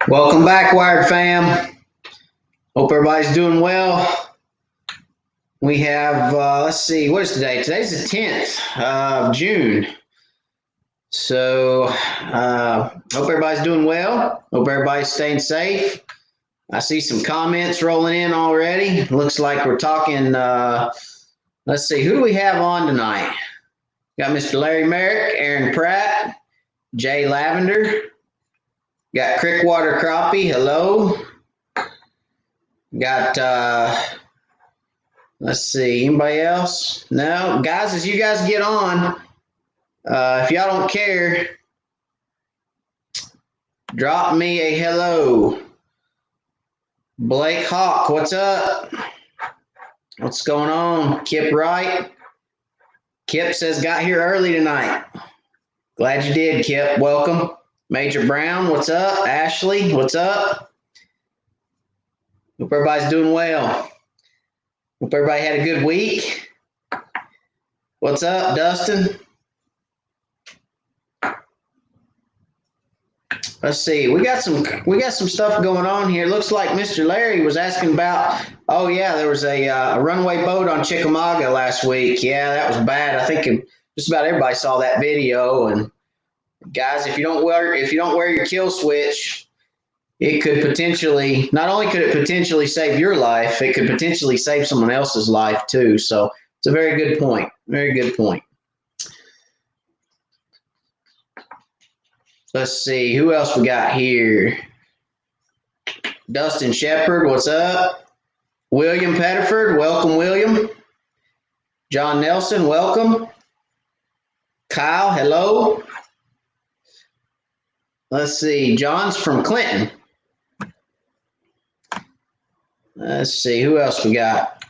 Welcome back, Wired fam. Hope everybody's doing well. We have, let's see, what is today? Today's the 10th of June. So, hope everybody's doing well. Hope everybody's staying safe. I see some comments rolling in already. Looks like we're talking, let's see, who do we have on tonight? Got Mr. Larry Merrick, Aaron Pratt, Jay Lavender. Got Wired For Crappie, hello. Got, let's see, anybody else? No, guys, as you guys get on, if y'all don't care, drop me a hello. Blake Hawk, what's up? What's going on? Kip Wright. Kip says, got here early tonight. Glad you did, Kip. Welcome. Major Brown, what's up? Ashley, what's up? Hope everybody's doing well. Hope everybody had a good week. What's up, Dustin? Let's see. We got some stuff going on here. Looks like Mr. Larry was asking about. Oh yeah, there was a runaway boat on Chickamauga last week. Yeah, that was bad. I think just about everybody saw that video. And guys, if you don't wear your kill switch, it could potentially, not only could it potentially save your life, it could potentially save someone else's life too. So it's a very good point. Very good point. Let's see, who else we got here? Dustin Shepard, what's up? William Pettiford, welcome, William. John Nelson, welcome. Kyle, hello. Let's see, John's from Clinton. Let's see, who else we got?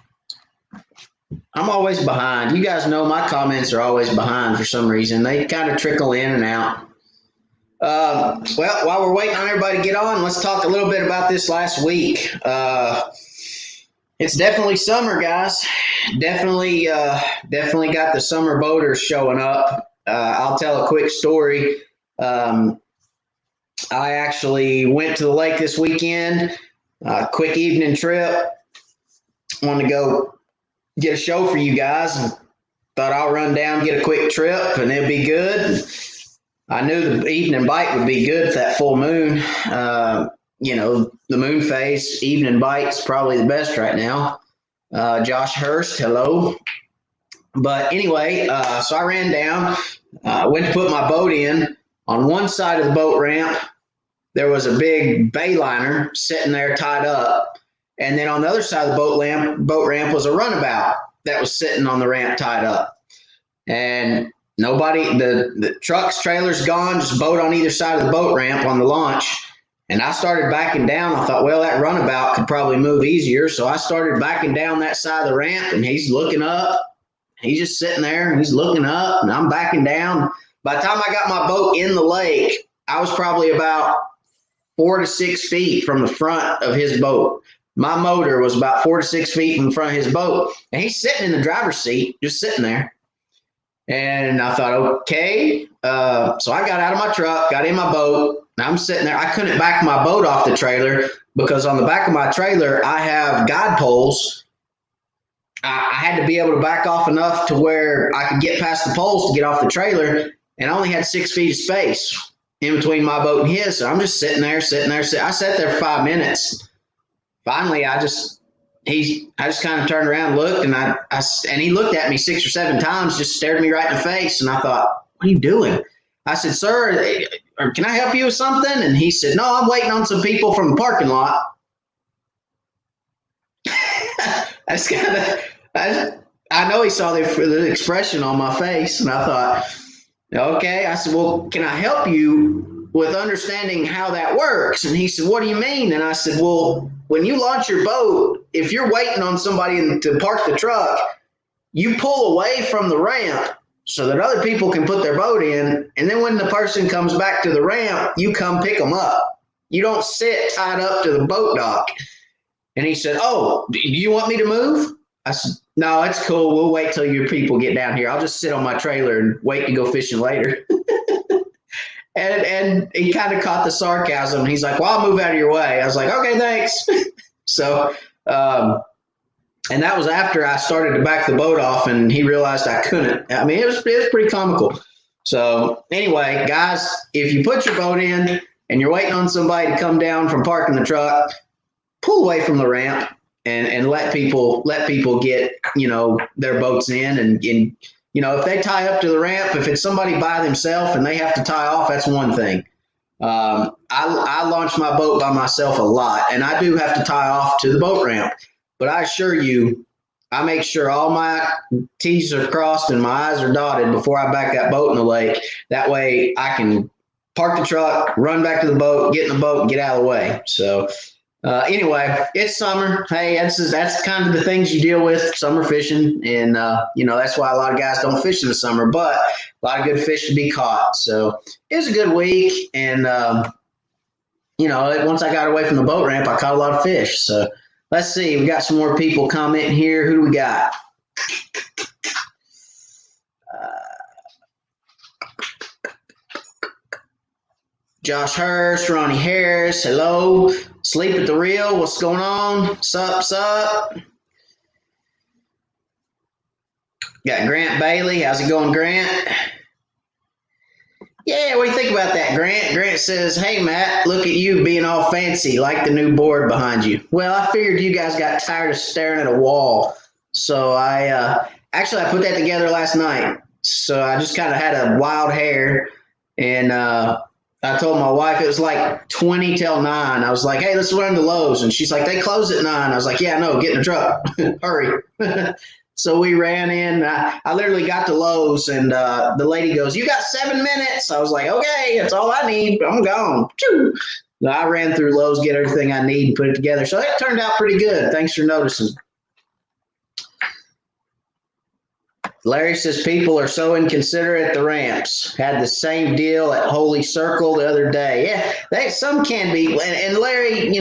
I'm always behind. You guys know my comments are always behind for some reason. They kind of trickle in and out. Well, while we're waiting on everybody to get on, let's talk a little bit about this last week. It's definitely summer, guys. Definitely got the summer boaters showing up. I'll tell a quick story. I actually went to the lake this weekend. Quick evening trip. Wanted to go get a show for you guys. Thought I'll run down, get a quick trip, and it'd be good. I knew the evening bite would be good for that full moon. The moon phase, evening bite's probably the best right now. Josh Hurst, hello. But anyway, so I ran down, went to put my boat in. On one side of the boat ramp, there was a big bay liner sitting there tied up. And then on the other side of the boat ramp was a runabout that was sitting on the ramp tied up. And nobody, the trucks, trailers gone, just boat on either side of the boat ramp on the launch. And I started backing down. I thought, well, that runabout could probably move easier. So I started backing down that side of the ramp, and he's looking up. He's just sitting there, and he's looking up, and I'm backing down. By the time I got my boat in the lake, I was probably about 4 to 6 feet from the front of his boat. My motor was about 4 to 6 feet from the front of his boat. And he's sitting in the driver's seat, just sitting there. And I thought, okay. So I got out of my truck, got in my boat, and I'm sitting there. I couldn't back my boat off the trailer because on the back of my trailer, I have guide poles. I had to be able to back off enough to where I could get past the poles to get off the trailer, and I only had 6 feet of space in between my boat and his. So I'm just sitting there. I sat there for 5 minutes. Finally, I just kind of turned around, looked, and he looked at me 6 or 7 times, just stared me right in the face. And I thought, what are you doing? I said, sir, can I help you with something? And he said, no, I'm waiting on some people from the parking lot. I know he saw the expression on my face, and I thought, okay. I said, well, can I help you with understanding how that works? And he said, what do you mean? And I said, well, when you launch your boat, if you're waiting on somebody to park the truck, you pull away from the ramp so that other people can put their boat in. And then when the person comes back to the ramp, you come pick them up. You don't sit tied up to the boat dock. And he said, oh, do you want me to move? I said, no, it's cool. We'll wait till your people get down here. I'll just sit on my trailer and wait to go fishing later. And he kind of caught the sarcasm. He's like, well, I'll move out of your way. I was like, okay, thanks. So, and that was after I started to back the boat off and he realized I couldn't. I mean, it was pretty comical. So anyway, guys, if you put your boat in and you're waiting on somebody to come down from parking the truck, pull away from the ramp and let people get, their boats in and if they tie up to the ramp, if it's somebody by themselves and they have to tie off, that's one thing. I launch my boat by myself a lot, and I do have to tie off to the boat ramp. But I assure you, I make sure all my T's are crossed and my I's are dotted before I back that boat in the lake. That way I can park the truck, run back to the boat, get in the boat, and get out of the way. So anyway, it's summer. Hey, that's kind of the things you deal with summer fishing. And, that's why a lot of guys don't fish in the summer, but a lot of good fish to be caught. So it was a good week. And, once I got away from the boat ramp, I caught a lot of fish. So let's see. We got some more people commenting here. Who do we got? Josh Hurst, Ronnie Harris, hello. Sleep at the Reel, what's going on? Sup? Got Grant Bailey, how's it going, Grant? Yeah, what do you think about that, Grant? Grant says, hey, Matt, look at you being all fancy, like the new board behind you. Well, I figured you guys got tired of staring at a wall. So I put that together last night. So I just kind of had a wild hair and I told my wife it was like 20 till 9. I was like, hey, let's run to Lowe's. And she's like, they close at 9. I was like, yeah, no, get in the truck. Hurry. So we ran in. I literally got to Lowe's and the lady goes, you got 7 minutes. I was like, okay, that's all I need. I'm gone. So I ran through Lowe's, get everything I need and put it together. So it turned out pretty good. Thanks for noticing. Larry says people are so inconsiderate at the ramps. Had the same deal at Holy Circle the other day. Yeah, some can be. And Larry,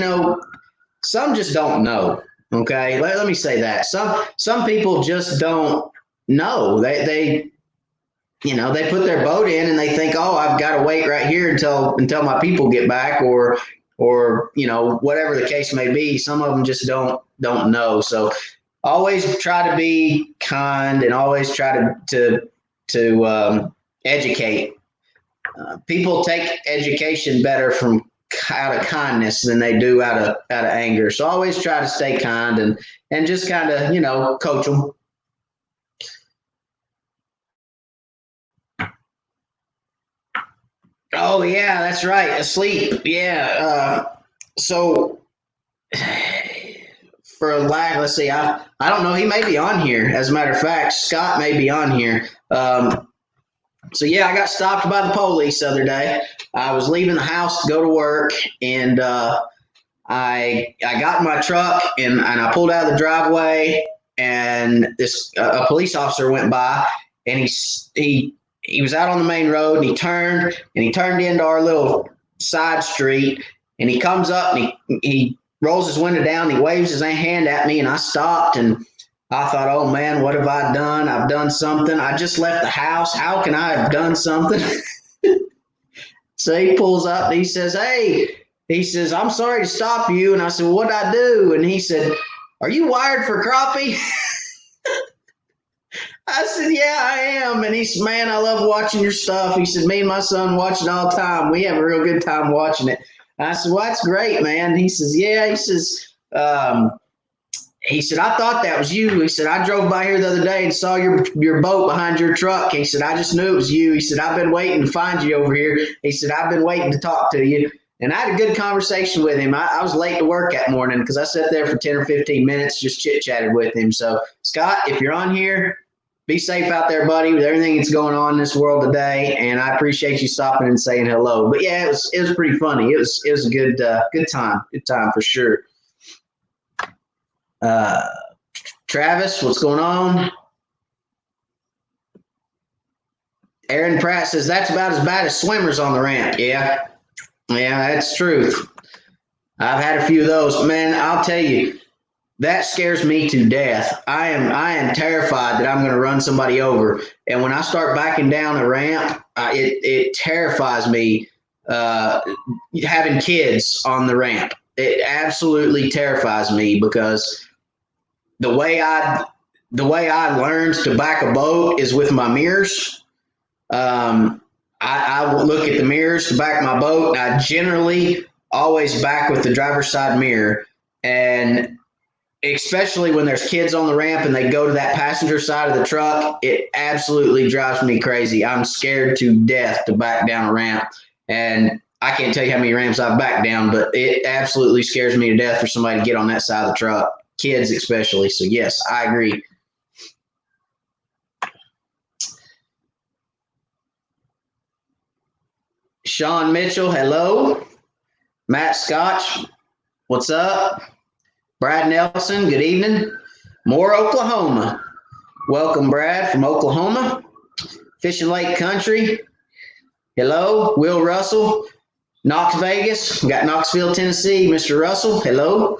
some just don't know. Okay, let me say that. Some people just don't know. They put their boat in and they think, oh, I've got to wait right here until my people get back, or whatever the case may be. Some of them just don't know. So always try to be kind and always try to educate. People take education better from out of kindness than they do out of anger. So always try to stay kind and just kind of, coach them. Oh yeah, that's right. Asleep. Yeah. So let's see, I don't know. He may be on here. As a matter of fact, Scott may be on here. So yeah, I got stopped by the police the other day. I was leaving the house to go to work, and I got in my truck and I pulled out of the driveway, and a police officer went by, and he was out on the main road, and he turned into our little side street, and he comes up and he rolls his window down, and he waves his hand at me, and I stopped, and I thought, oh man, what have I done? I've done something. I just left the house. How can I have done something? So he pulls up and he says, hey, I'm sorry to stop you. And I said, well, what'd I do? And he said, are you wired for crappie? I said, yeah, I am. And he said, man, I love watching your stuff. He said, me and my son watch it all the time. We have a real good time watching it. And I said, well, that's great, man. He says, yeah. He said, I thought that was you. He said, I drove by here the other day and saw your boat behind your truck. He said, I just knew it was you. He said, I've been waiting to find you over here. He said, I've been waiting to talk to you. And I had a good conversation with him. I was late to work that morning because I sat there for 10 or 15 minutes, just chit-chatted with him. So, Scott, if you're on here, be safe out there, buddy, with everything that's going on in this world today. And I appreciate you stopping and saying hello. But, yeah, it was pretty funny. It was a good time. Good time for sure. Travis, what's going on? Aaron Pratt says that's about as bad as swimmers on the ramp. Yeah, that's truth. I've had a few of those. Man, I'll tell you, that scares me to death. I am terrified that I'm going to run somebody over. And when I start backing down a ramp, it terrifies me having kids on the ramp. It absolutely terrifies me because the way I learned to back a boat is with my mirrors. I will look at the mirrors to back my boat. I generally always back with the driver's side mirror, and especially when there's kids on the ramp and they go to that passenger side of the truck, it absolutely drives me crazy. I'm scared to death to back down a ramp, and I can't tell you how many ramps I've backed down, but it absolutely scares me to death for somebody to get on that side of the truck, kids especially. So yes, I agree. Sean Mitchell, hello. Matt Scotch, what's up? Brad Nelson, good evening. Moore, Oklahoma. Welcome, Brad, from Oklahoma. Fishing Lake Country. Hello. Will Russell, Knox Vegas. We got Knoxville, Tennessee. Mr. Russell, hello.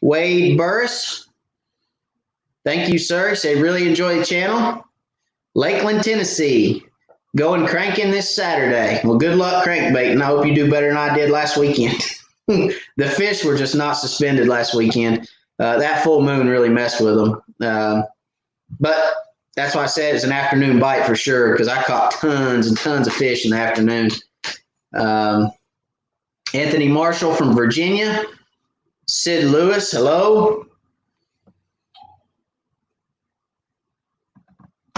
Wade Burris. Thank you, sir. He said, really enjoy the channel. Lakeland, Tennessee. Going cranking this Saturday. Well, good luck crankbaiting. I hope you do better than I did last weekend. The fish were just not suspended last weekend. That full moon really messed with them. But that's why I said it's an afternoon bite for sure, because I caught tons and tons of fish in the afternoon. Anthony Marshall from Virginia. Sid Lewis, hello.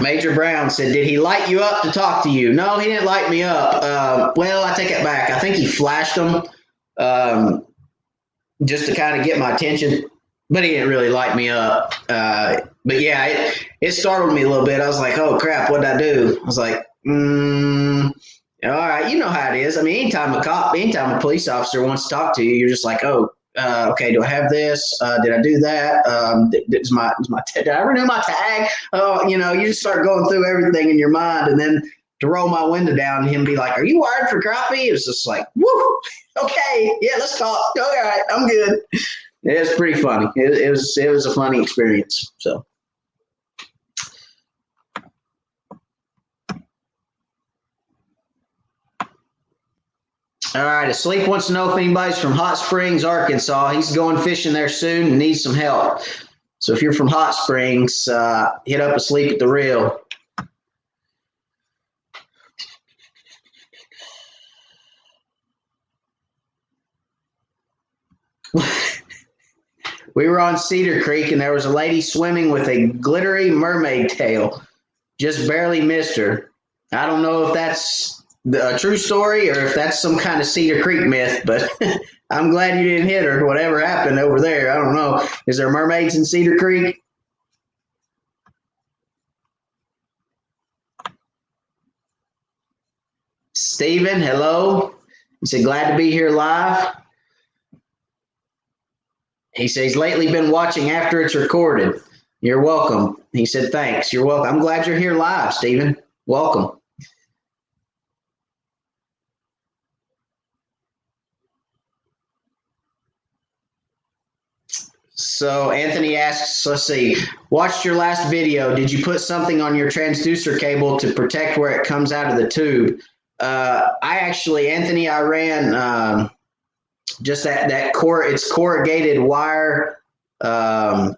Major Brown said, did he light you up to talk to you? No, he didn't light me up. Well, I take it back. I think he flashed them just to kind of get my attention, but he didn't really light me up. But yeah, it startled me a little bit. I was like, oh crap, what'd I do? I was like, all right, you know how it is. I mean, anytime a police officer wants to talk to you, you're just like, oh, okay, do I have this? Did I do that? Did I renew my tag? Oh, you just start going through everything in your mind, and then to roll my window down and him be like, are you wired for crappie? It was just like, woo, okay, yeah, let's talk. All right, I'm good. It was pretty funny. It was a funny experience. So. All right, Asleep wants to know if anybody's from Hot Springs, Arkansas. He's going fishing there soon and needs some help. So if you're from Hot Springs, hit up Asleep at the Reel. We were on Cedar Creek, and there was a lady swimming with a glittery mermaid tail. Just barely missed her. I don't know if that's a true story or if that's some kind of Cedar Creek myth, but I'm glad you didn't hit her. Whatever happened over there, I don't know. Is there mermaids in Cedar Creek? Steven, hello. He said, glad to be here live. He says, he's lately been watching after it's recorded. You're welcome. He said, thanks. You're welcome. I'm glad you're here live, Steven. Welcome. So Anthony asks, let's see, watched your last video. Did you put something on your transducer cable to protect where it comes out of the tube? Anthony, I ran just that it's corrugated wire. I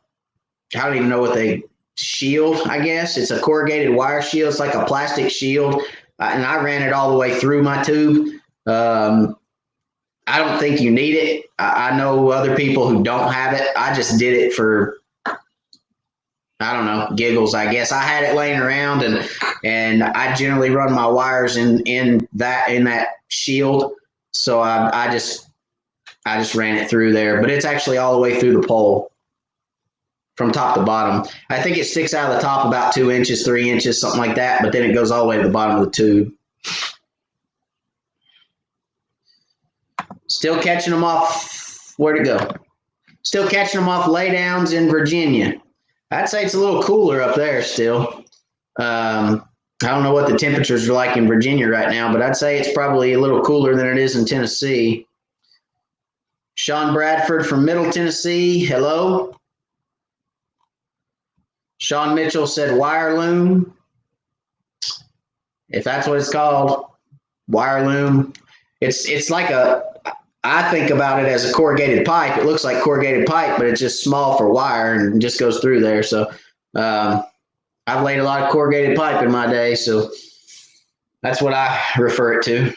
don't even know what shield, I guess. It's a corrugated wire shield. It's like a plastic shield. And I ran it all the way through my tube. I don't think you need it. I know other people who don't have it. I just did it for, I don't know, giggles, I guess. I had it laying around, and I generally run my wires in that shield. So I just ran it through there, but it's actually all the way through the pole from top to bottom. I think it sticks out of the top about 2 inches, 3 inches, something like that, but then it goes all the way to the bottom of the tube. Still catching them off, where'd it go? Still catching them off laydowns in Virginia. I'd say it's a little cooler up there still. I don't know what the temperatures are like in Virginia right now, but I'd say it's probably a little cooler than it is in Tennessee. Sean Bradford from Middle Tennessee, hello. Sean Mitchell said wire loom. If that's what it's called, wire loom. It's like I think about it as a corrugated pipe. It looks like corrugated pipe, but it's just small for wire and just goes through there. So I've laid a lot of corrugated pipe in my day, so that's what I refer it to.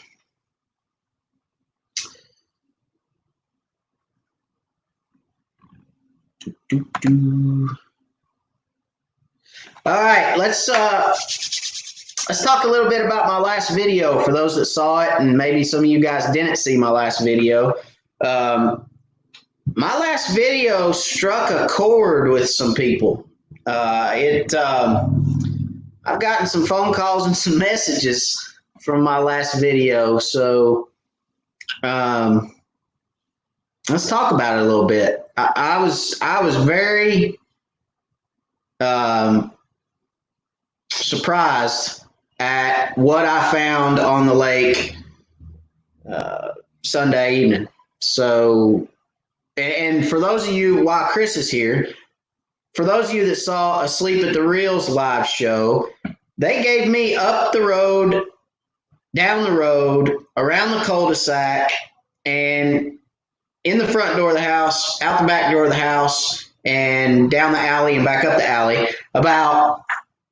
All right, let's talk a little bit about my last video for those that saw it, and maybe some of you guys didn't see my last video. My last video struck a chord with some people. I've gotten some phone calls and some messages from my last video, so let's talk about it a little bit. I was very surprised at what I found on the lake Sunday evening. So, and for those of you, while Chris is here, for those of you that saw Asleep at the Reels live show, they gave me up the road, down the road, around the cul-de-sac, and in the front door of the house, out the back door of the house, and down the alley and back up the alley about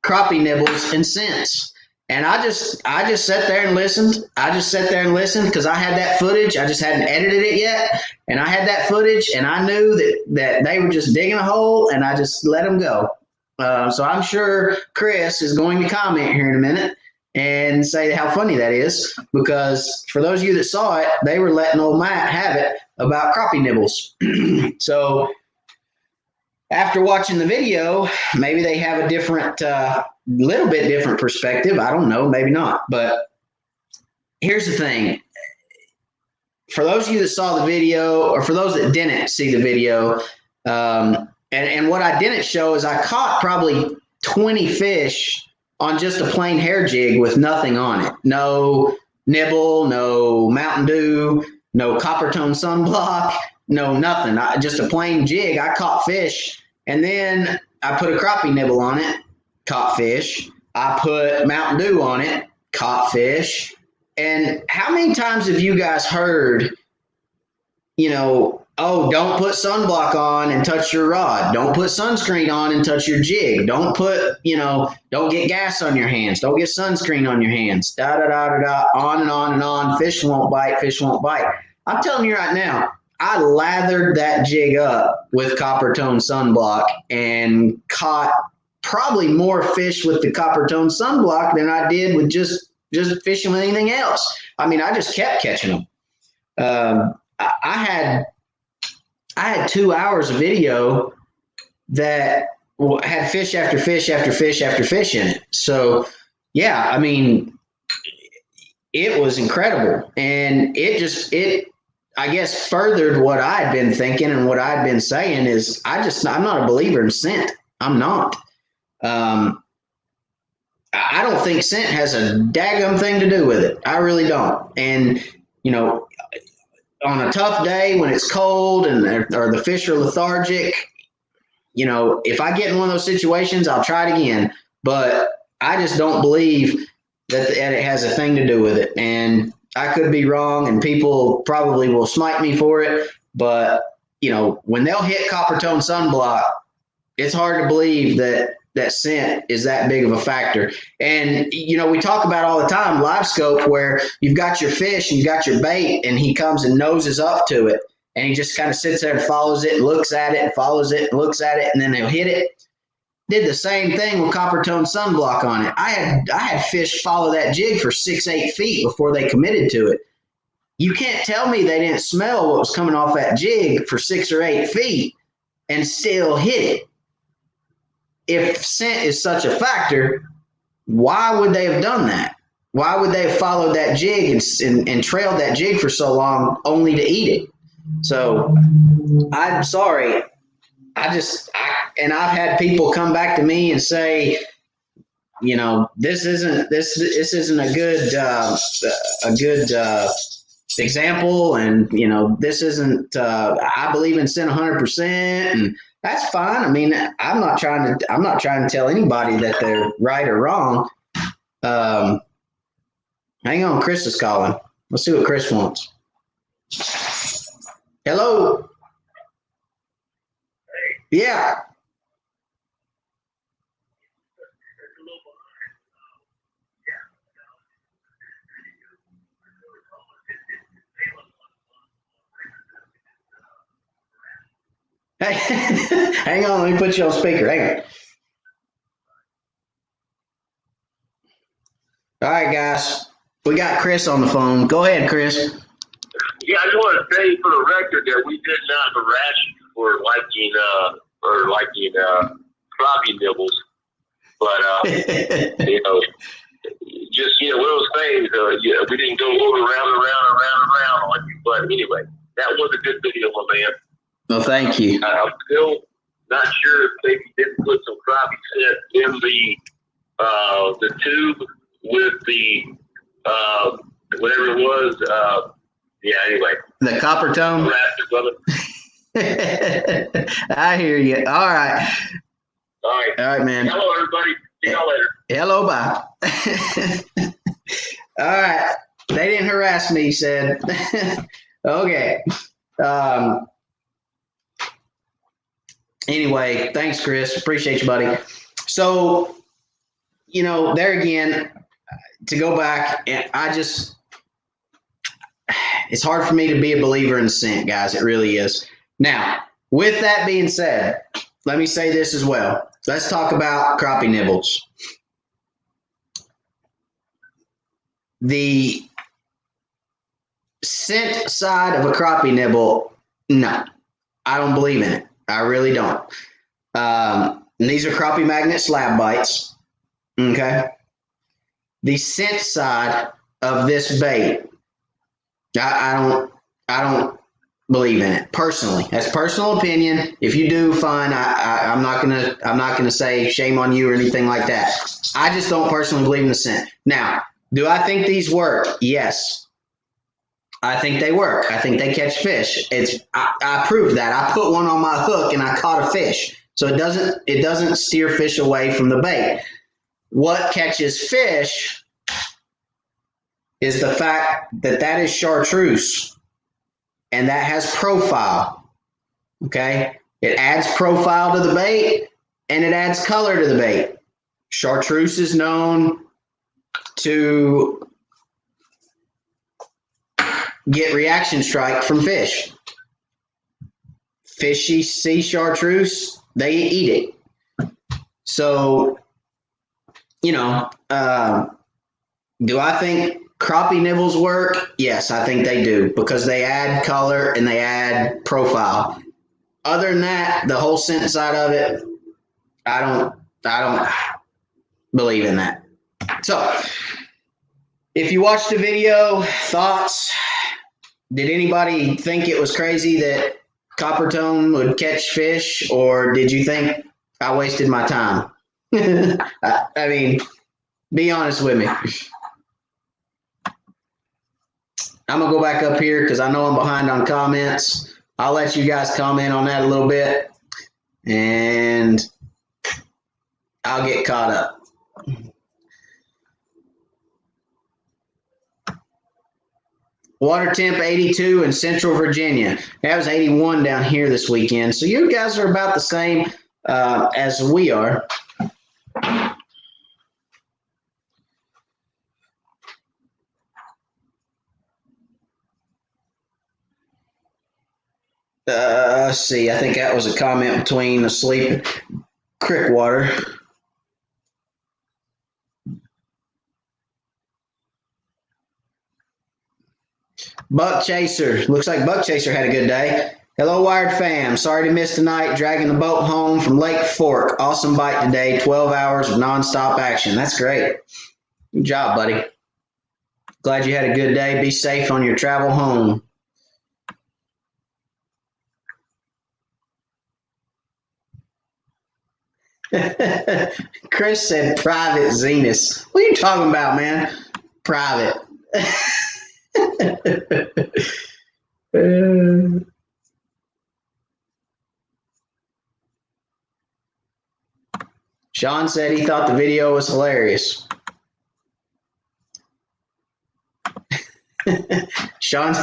crappie nibbles and scents. And I just sat there and listened. I just sat there and listened because I had that footage. I just hadn't edited it yet. And I had that footage, and I knew that they were just digging a hole, and I just let them go. So I'm sure Chris is going to comment here in a minute and say how funny that is, because for those of you that saw it, they were letting old Matt have it about crappie nibbles. So after watching the video, maybe they have a different, little bit different perspective. I don't know, maybe not. But here's the thing. For those of you that saw the video, or for those that didn't see the video, and what I didn't show is I caught probably 20 fish on just a plain hair jig with nothing on it. No nibble, no Mountain Dew, no copper tone sunblock, no nothing. Just a plain jig. I caught fish, and then I put a crappie nibble on it, caught fish. I put Mountain Dew on it, caught fish. And how many times have you guys heard, oh, don't put sunblock on and touch your rod. Don't put sunscreen on and touch your jig. Don't put, don't get gas on your hands. Don't get sunscreen on your hands. On and on and on. Fish won't bite. Fish won't bite. I'm telling you right now, I lathered that jig up with copper tone sunblock and caught probably more fish with the copper tone sunblock than I did with just fishing with anything else. I mean, I just kept catching them. I had 2 hours of video that had fish after fish after fish after fish in it. So, yeah, I mean, it was incredible. And it I guess furthered what I had been thinking and what I'd been saying is I'm not a believer in scent. I'm not. I don't think scent has a daggum thing to do with it. I really don't. And, on a tough day when it's cold or the fish are lethargic, if I get in one of those situations, I'll try it again. But I just don't believe that it has a thing to do with it. And I could be wrong, and people probably will smite me for it. But, when they'll hit copper tone sunblock, it's hard to believe that scent is that big of a factor. And, we talk about all the time, LiveScope, where you've got your fish and you've got your bait, and he comes and noses up to it. And he just kind of sits there and follows it and looks at it and follows it and looks at it, and then he'll hit it. Did the same thing with copper tone sunblock on it. I had fish follow that jig for 6-8 feet before they committed to it. You can't tell me they didn't smell what was coming off that jig for 6 or 8 feet and still hit it. If scent is such a factor, why would they have done that? Why would they have followed that jig and trailed that jig for so long only to eat it? So I'm sorry. And I've had people come back to me and say, this isn't a good example, and this isn't. I believe in sin 100%, and That's fine. I mean, I'm not trying to tell anybody that they're right or wrong. Hang on, Chris is calling. Let's see what Chris wants. Hello. Yeah. Hey, hang on. Let me put you on speaker. Hang on. All right, guys. We got Chris on the phone. Go ahead, Chris. Yeah, I just want to say for the record that we did not harass you for liking crappie nibbles, but just one of those things. We didn't go around on you, but anyway, that was a good video, my man. Well, thank you. I'm still not sure if they didn't put some crappie scent in the tube with the whatever it was. Yeah, anyway. The copper tone? I hear you. All right. All right, man. Hello, everybody. See y'all later. Hello, bye. All right. They didn't harass me, he said. Okay. Anyway, thanks, Chris. Appreciate you, buddy. So, there again, to go back, and it's hard for me to be a believer in scent, guys. It really is. Now, with that being said, let me say this as well. Let's talk about crappie nibbles. The scent side of a crappie nibble, no, I don't believe in it. I really don't. And these are crappie magnet slab bites. Okay. The scent side of this bait, I don't believe in it personally. That's personal opinion. If you do, fine. I'm not gonna say shame on you or anything like that. I just don't personally believe in the scent. Now, do I think these work? Yes. I think they work. I think they catch fish. I proved that. I put one on my hook and I caught a fish. So it doesn't steer fish away from the bait. What catches fish is the fact that is chartreuse and that has profile. Okay? It adds profile to the bait and it adds color to the bait. Chartreuse is known to get reaction strike from fish. Fishy see chartreuse, they eat it. So, do I think crappie nibbles work? Yes, I think they do because they add color and they add profile. Other than that, the whole scent side of it, I don't believe in that. So, if you watched the video, thoughts? Did anybody think it was crazy that copper tone would catch fish, or did you think I wasted my time? I mean, be honest with me. I'm going to go back up here because I know I'm behind on comments. I'll let you guys comment on that a little bit, and I'll get caught up. Water temp 82 in Central Virginia. That was 81 down here this weekend. So you guys are about the same as we are. Let's see. I think that was a comment between asleep and creek water. Buck Chaser. Looks like Buck Chaser had a good day. Hello, Wired fam. Sorry to miss tonight. Dragging the boat home from Lake Fork. Awesome bite today. 12 hours of nonstop action. That's great. Good job, buddy. Glad you had a good day. Be safe on your travel home. Chris said private Zenus. What are you talking about, man? Private. Sean said he thought the video was hilarious. Sean,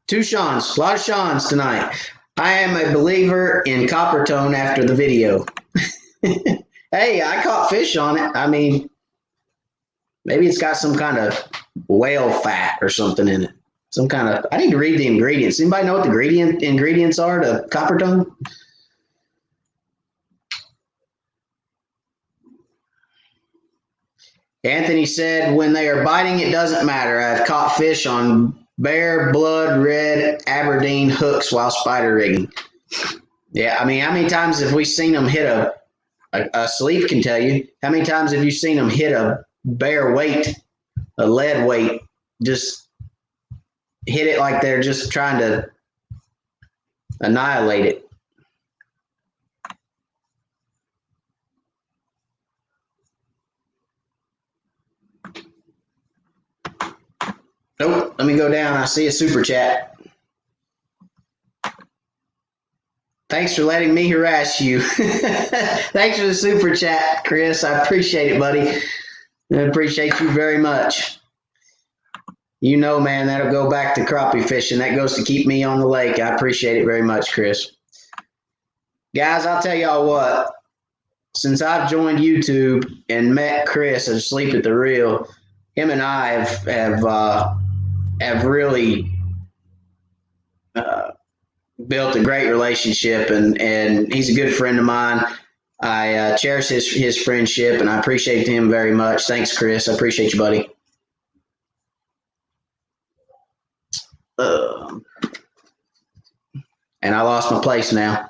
two Seans, a lot of Seans tonight. I am a believer in copper tone after the video. Hey, I caught fish on it. I mean, maybe it's got some kind of whale fat or something in it. Some kind of, I need to read the ingredients. Anybody know what the ingredients are to copper tone? Anthony said, when they are biting, it doesn't matter. I've caught fish on bear, blood, red, Aberdeen hooks while spider rigging. Yeah, I mean, how many times have we seen them hit a sleep can tell you, how many times have you seen them hit a bear weight, a lead weight, just hit it like they're just trying to annihilate it. Nope, let me go down. I see a super chat. Thanks for letting me harass you. Thanks for the super chat, Chris. I appreciate it, buddy. I appreciate you very much. You know, man, that'll go back to crappie fishing. That goes to keep me on the lake. I appreciate it very much, Chris. Guys, I'll tell y'all what. Since I've joined YouTube and met Chris at Sleep at the Reel, him and I have really built a great relationship, and he's a good friend of mine. I cherish his friendship, and I appreciate him very much. Thanks, Chris. I appreciate you, buddy. And I lost my place now.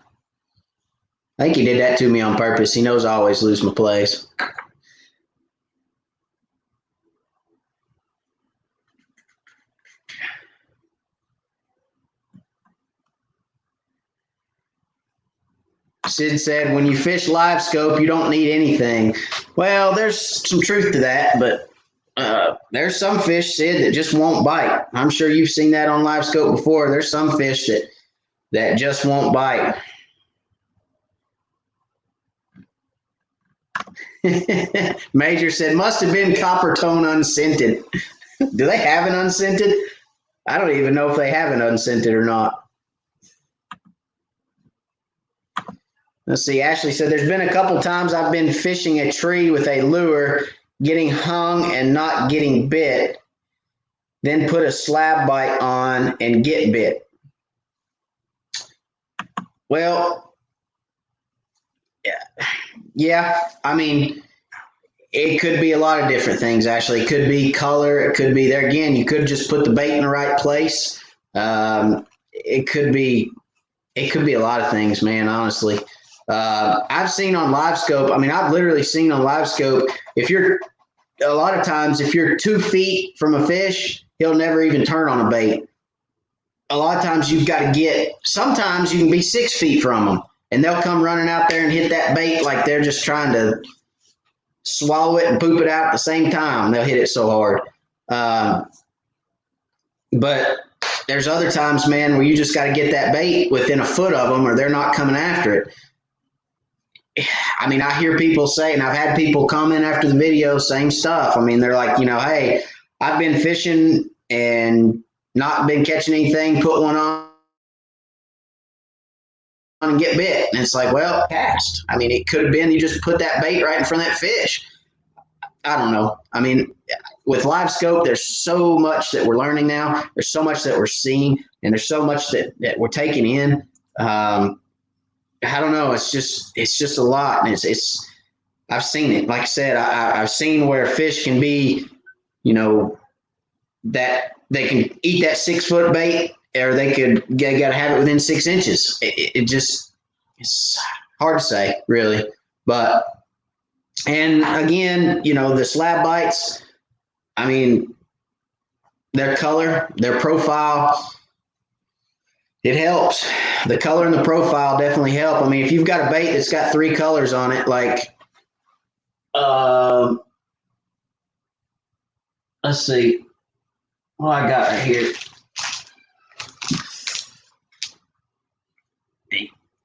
I think he did that to me on purpose. He knows I always lose my place. Sid said, when you fish LiveScope, you don't need anything. Well, there's some truth to that, but there's some fish, Sid, that just won't bite. I'm sure you've seen that on LiveScope before. There's some fish that just won't bite. Major said, must have been copper tone unscented. Do they have an unscented? I don't even know if they have an unscented or not. Let's see. Ashley said, there's been a couple times I've been fishing a tree with a lure, getting hung and not getting bit, then put a slab bite on and get bit. Well, yeah. I mean, it could be a lot of different things, actually. It could be color. It could be, there again, you could just put the bait in the right place. It could be a lot of things, man, honestly. I've seen on LiveScope, I mean, I've literally seen on LiveScope, a lot of times, if you're 2 feet from a fish, he'll never even turn on a bait. A lot of times sometimes you can be 6 feet from them, and they'll come running out there and hit that bait like they're just trying to swallow it and poop it out at the same time. They'll hit it so hard. But there's other times, man, where you just got to get that bait within a foot of them or they're not coming after it. I mean, I hear people say, and I've had people comment after the video, same stuff. I mean, they're like, hey, I've been fishing and not been catching anything, put one on and get bit. And it's like, well, cast. I mean, it could have been you just put that bait right in front of that fish. I don't know. I mean, with LiveScope, there's so much that we're learning now. There's so much that we're seeing, and there's so much that we're taking in. I don't know. It's just a lot. And I've seen it. Like I said, I've seen where fish can be, that they can eat that 6 foot bait, or they got to have it within 6 inches. It's hard to say, really. But, and again, the slab bites, I mean, their color, their profile, it helps. The color and the profile definitely help. I mean, if you've got a bait that's got 3 colors on it, like, let's see what I got right here.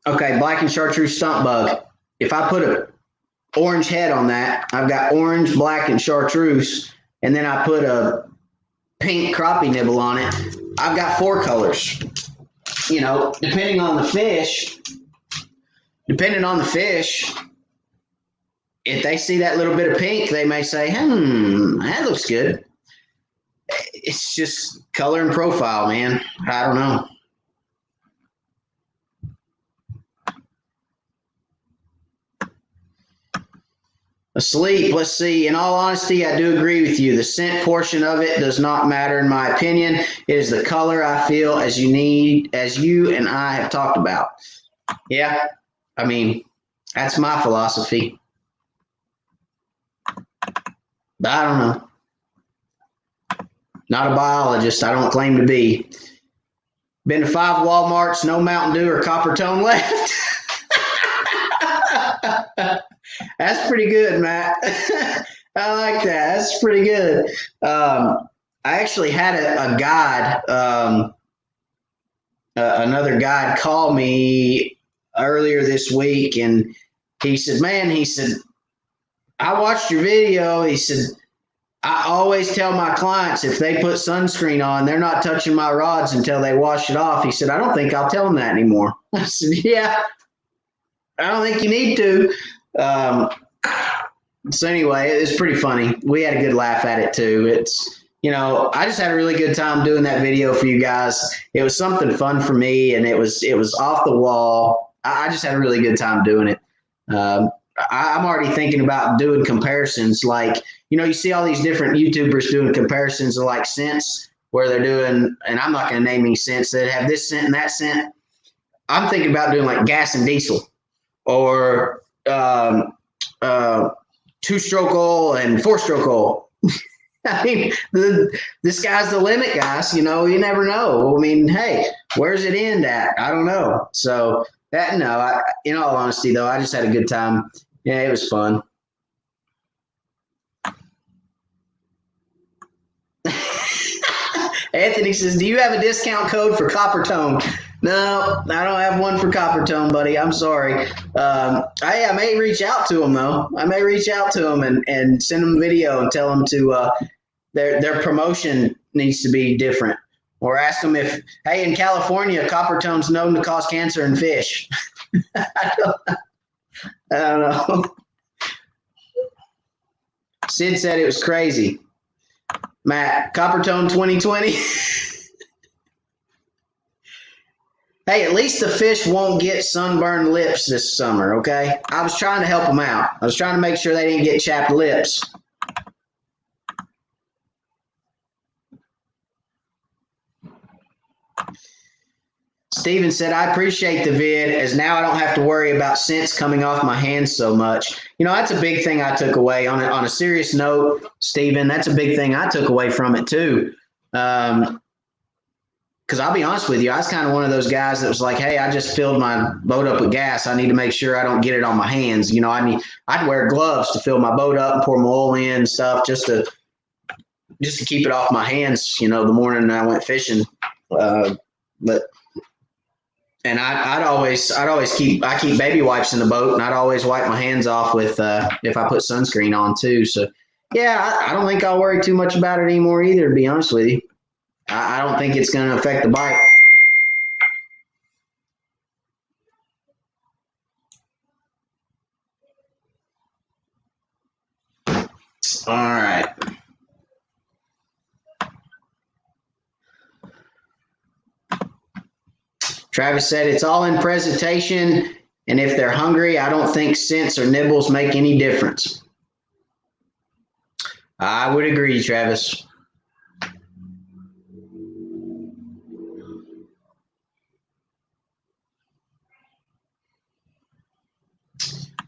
Okay, black and chartreuse stump bug. If I put orange head on that. I've got orange, black, and chartreuse, and then I put a pink crappie nibble on it. I've got 4 colors. You know, depending on the fish, if they see that little bit of pink, they may say, that looks good. It's just color and profile, man. I don't know. Asleep, let's see. In all honesty, I do agree with you. The scent portion of it does not matter in my opinion. It is the color I feel as you and I have talked about. Yeah, I mean, that's my philosophy. But I don't know. Not a biologist. I don't claim to be. Been to 5 Walmarts, no Mountain Dew or Copper Tone left. That's pretty good, Matt. I like that. That's pretty good. I actually had a guide, another guide call me earlier this week, and he said, I watched your video. He said, I always tell my clients if they put sunscreen on, they're not touching my rods until they wash it off. He said, I don't think I'll tell them that anymore. I said, yeah, I don't think you need to. So anyway, it was pretty funny. We had a good laugh at it too. It's, you know, I just had a really good time doing that video for you guys. It was something fun for me, and it was off the wall. I just had a really good time doing it. I'm already thinking about doing comparisons. Like, you know, you see all these different YouTubers doing comparisons of like scents where they're doing, and I'm not going to name any scents that have this scent and that scent. I'm thinking about doing like gas and diesel, or 2-stroke oil and 4-stroke oil. I mean, the sky's the limit, guys. You know, you never know. I mean, hey, where's it end at? I don't know. So in all honesty, though, I just had a good time. Yeah, it was fun. Anthony says, do you have a discount code for Copper Tone? No, I don't have one for Copper Tone, buddy. I'm sorry. I may reach out to them, though. I may reach out to them and send them a video and tell them to their promotion needs to be different. Or ask them if, hey, in California, Copper Tone's known to cause cancer in fish. I don't know. Sid said it was crazy. Matt, Copper Tone 2020. Hey, at least the fish won't get sunburned lips this summer, okay? I was trying to help them out. I was trying to make sure they didn't get chapped lips. Steven said, I appreciate the vid, as now I don't have to worry about scents coming off my hands so much. You know, that's a big thing I took away. On a serious note, Steven, that's a big thing I took away from it too. Because I'll be honest with you, I was kind of one of those guys that was like, hey, I just filled my boat up with gas. I need to make sure I don't get it on my hands. You know, I'd wear gloves to fill my boat up and pour my oil in and stuff just to keep it off my hands, you know, the morning I went fishing. And I'd keep baby wipes in the boat, and I'd always wipe my hands off with if I put sunscreen on too. So yeah, I don't think I'll worry too much about it anymore either, to be honest with you. I don't think it's going to affect the bite. All right. Travis said it's all in presentation, and if they're hungry, I don't think scents or nibbles make any difference. I would agree, Travis.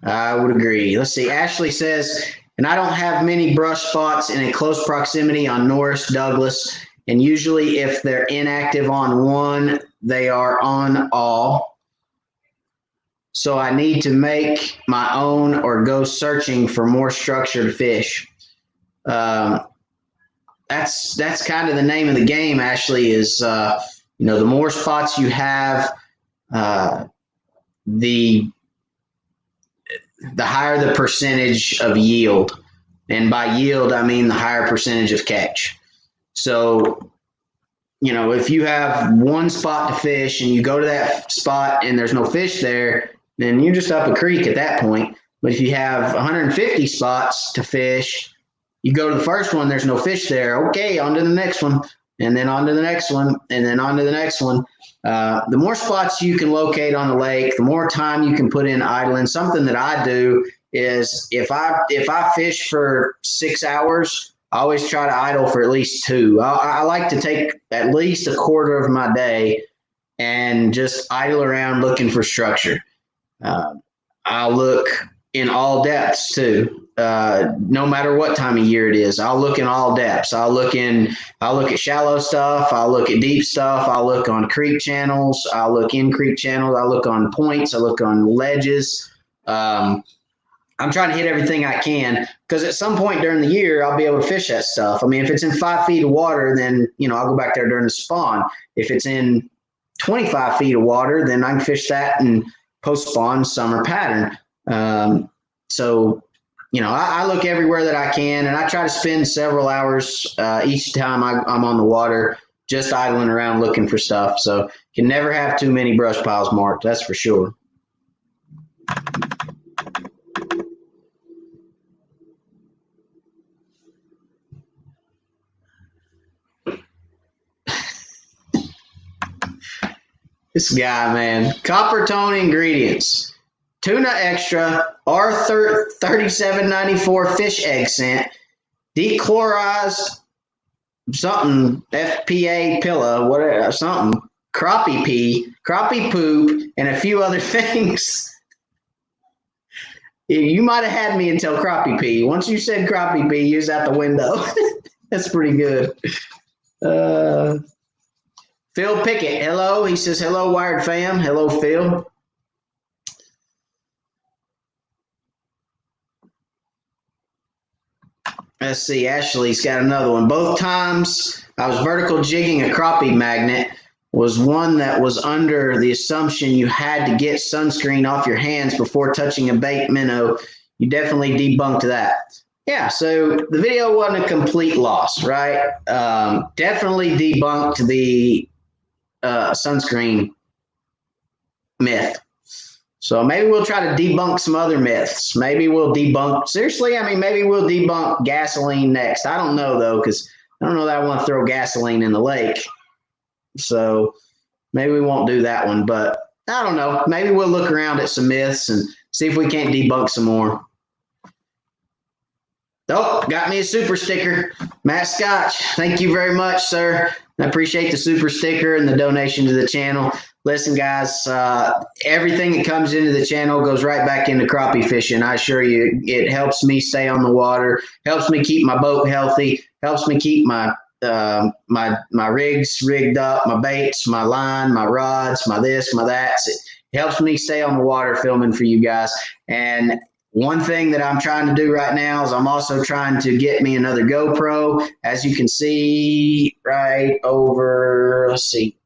I would agree. Let's see. Ashley says, and I don't have many brush spots in a close proximity on Norris Douglas, and usually if they're inactive on one, they are on all. So I need to make my own or go searching for more structured fish. That's kind of the name of the game, Ashley, is, you know, the more spots you have, the the higher the percentage of yield. And by yield, I mean the higher percentage of catch. So, you know, if you have one spot to fish and you go to that spot and there's no fish there, then you're just up a creek at that point. But if you have 150 spots to fish, you go to the first one, there's no fish there. Okay, on to the next one, and then on to the next one, and then on to the next one. The more spots you can locate on the lake, the more time you can put in idling. Something that I do is if I fish for 6 hours, I always try to idle for at least 2. I like to take at least a quarter of my day and just idle around looking for structure. I'll look in all depths too. No matter what time of year it is, I'll look in all depths. I'll look at shallow stuff. I'll look at deep stuff. I'll look on creek channels. I'll look in creek channels. I'll look on points. I look on ledges. I'm trying to hit everything I can because at some point during the year, I'll be able to fish that stuff. I mean, if it's in 5 feet of water, then, you know, I'll go back there during the spawn. If it's in 25 feet of water, then I can fish that in post-spawn summer pattern. So, you know, I look everywhere that I can, and I try to spend several hours each time I'm on the water just idling around looking for stuff. So you can never have too many brush piles marked, that's for sure. This guy, man. Copper tone ingredients. Tuna extra, R3794 fish egg scent, dechlorized something, FPA pilla, whatever, something, crappie pee, crappie poop, and a few other things. You might have had me until crappie pee. Once you said crappie pee, you was out the window. That's pretty good. Phil Pickett, hello. He says, hello, Wired fam. Hello, Phil. Let's see. Ashley's got another one. Both times I was vertical jigging a crappie magnet was one that was under the assumption you had to get sunscreen off your hands before touching a bait minnow. You definitely debunked that. Yeah, so the video wasn't a complete loss, right? Definitely debunked the sunscreen myth. So maybe we'll try to debunk some other myths. Maybe we'll debunk, seriously, I mean, maybe we'll debunk gasoline next. I don't know, though, because I don't know that I want to throw gasoline in the lake. So maybe we won't do that one, but I don't know. Maybe we'll look around at some myths and see if we can't debunk some more. Oh, got me a super sticker. Matt Scotch, thank you very much, sir. I appreciate the super sticker and the donation to the channel. Listen, guys, everything that comes into the channel goes right back into crappie fishing. I assure you, it helps me stay on the water, helps me keep my boat healthy, helps me keep my rigs rigged up, my baits, my line, my rods, my this, my that. It helps me stay on the water filming for you guys. And one thing that I'm trying to do right now is I'm also trying to get me another GoPro. As you can see right over, let's see,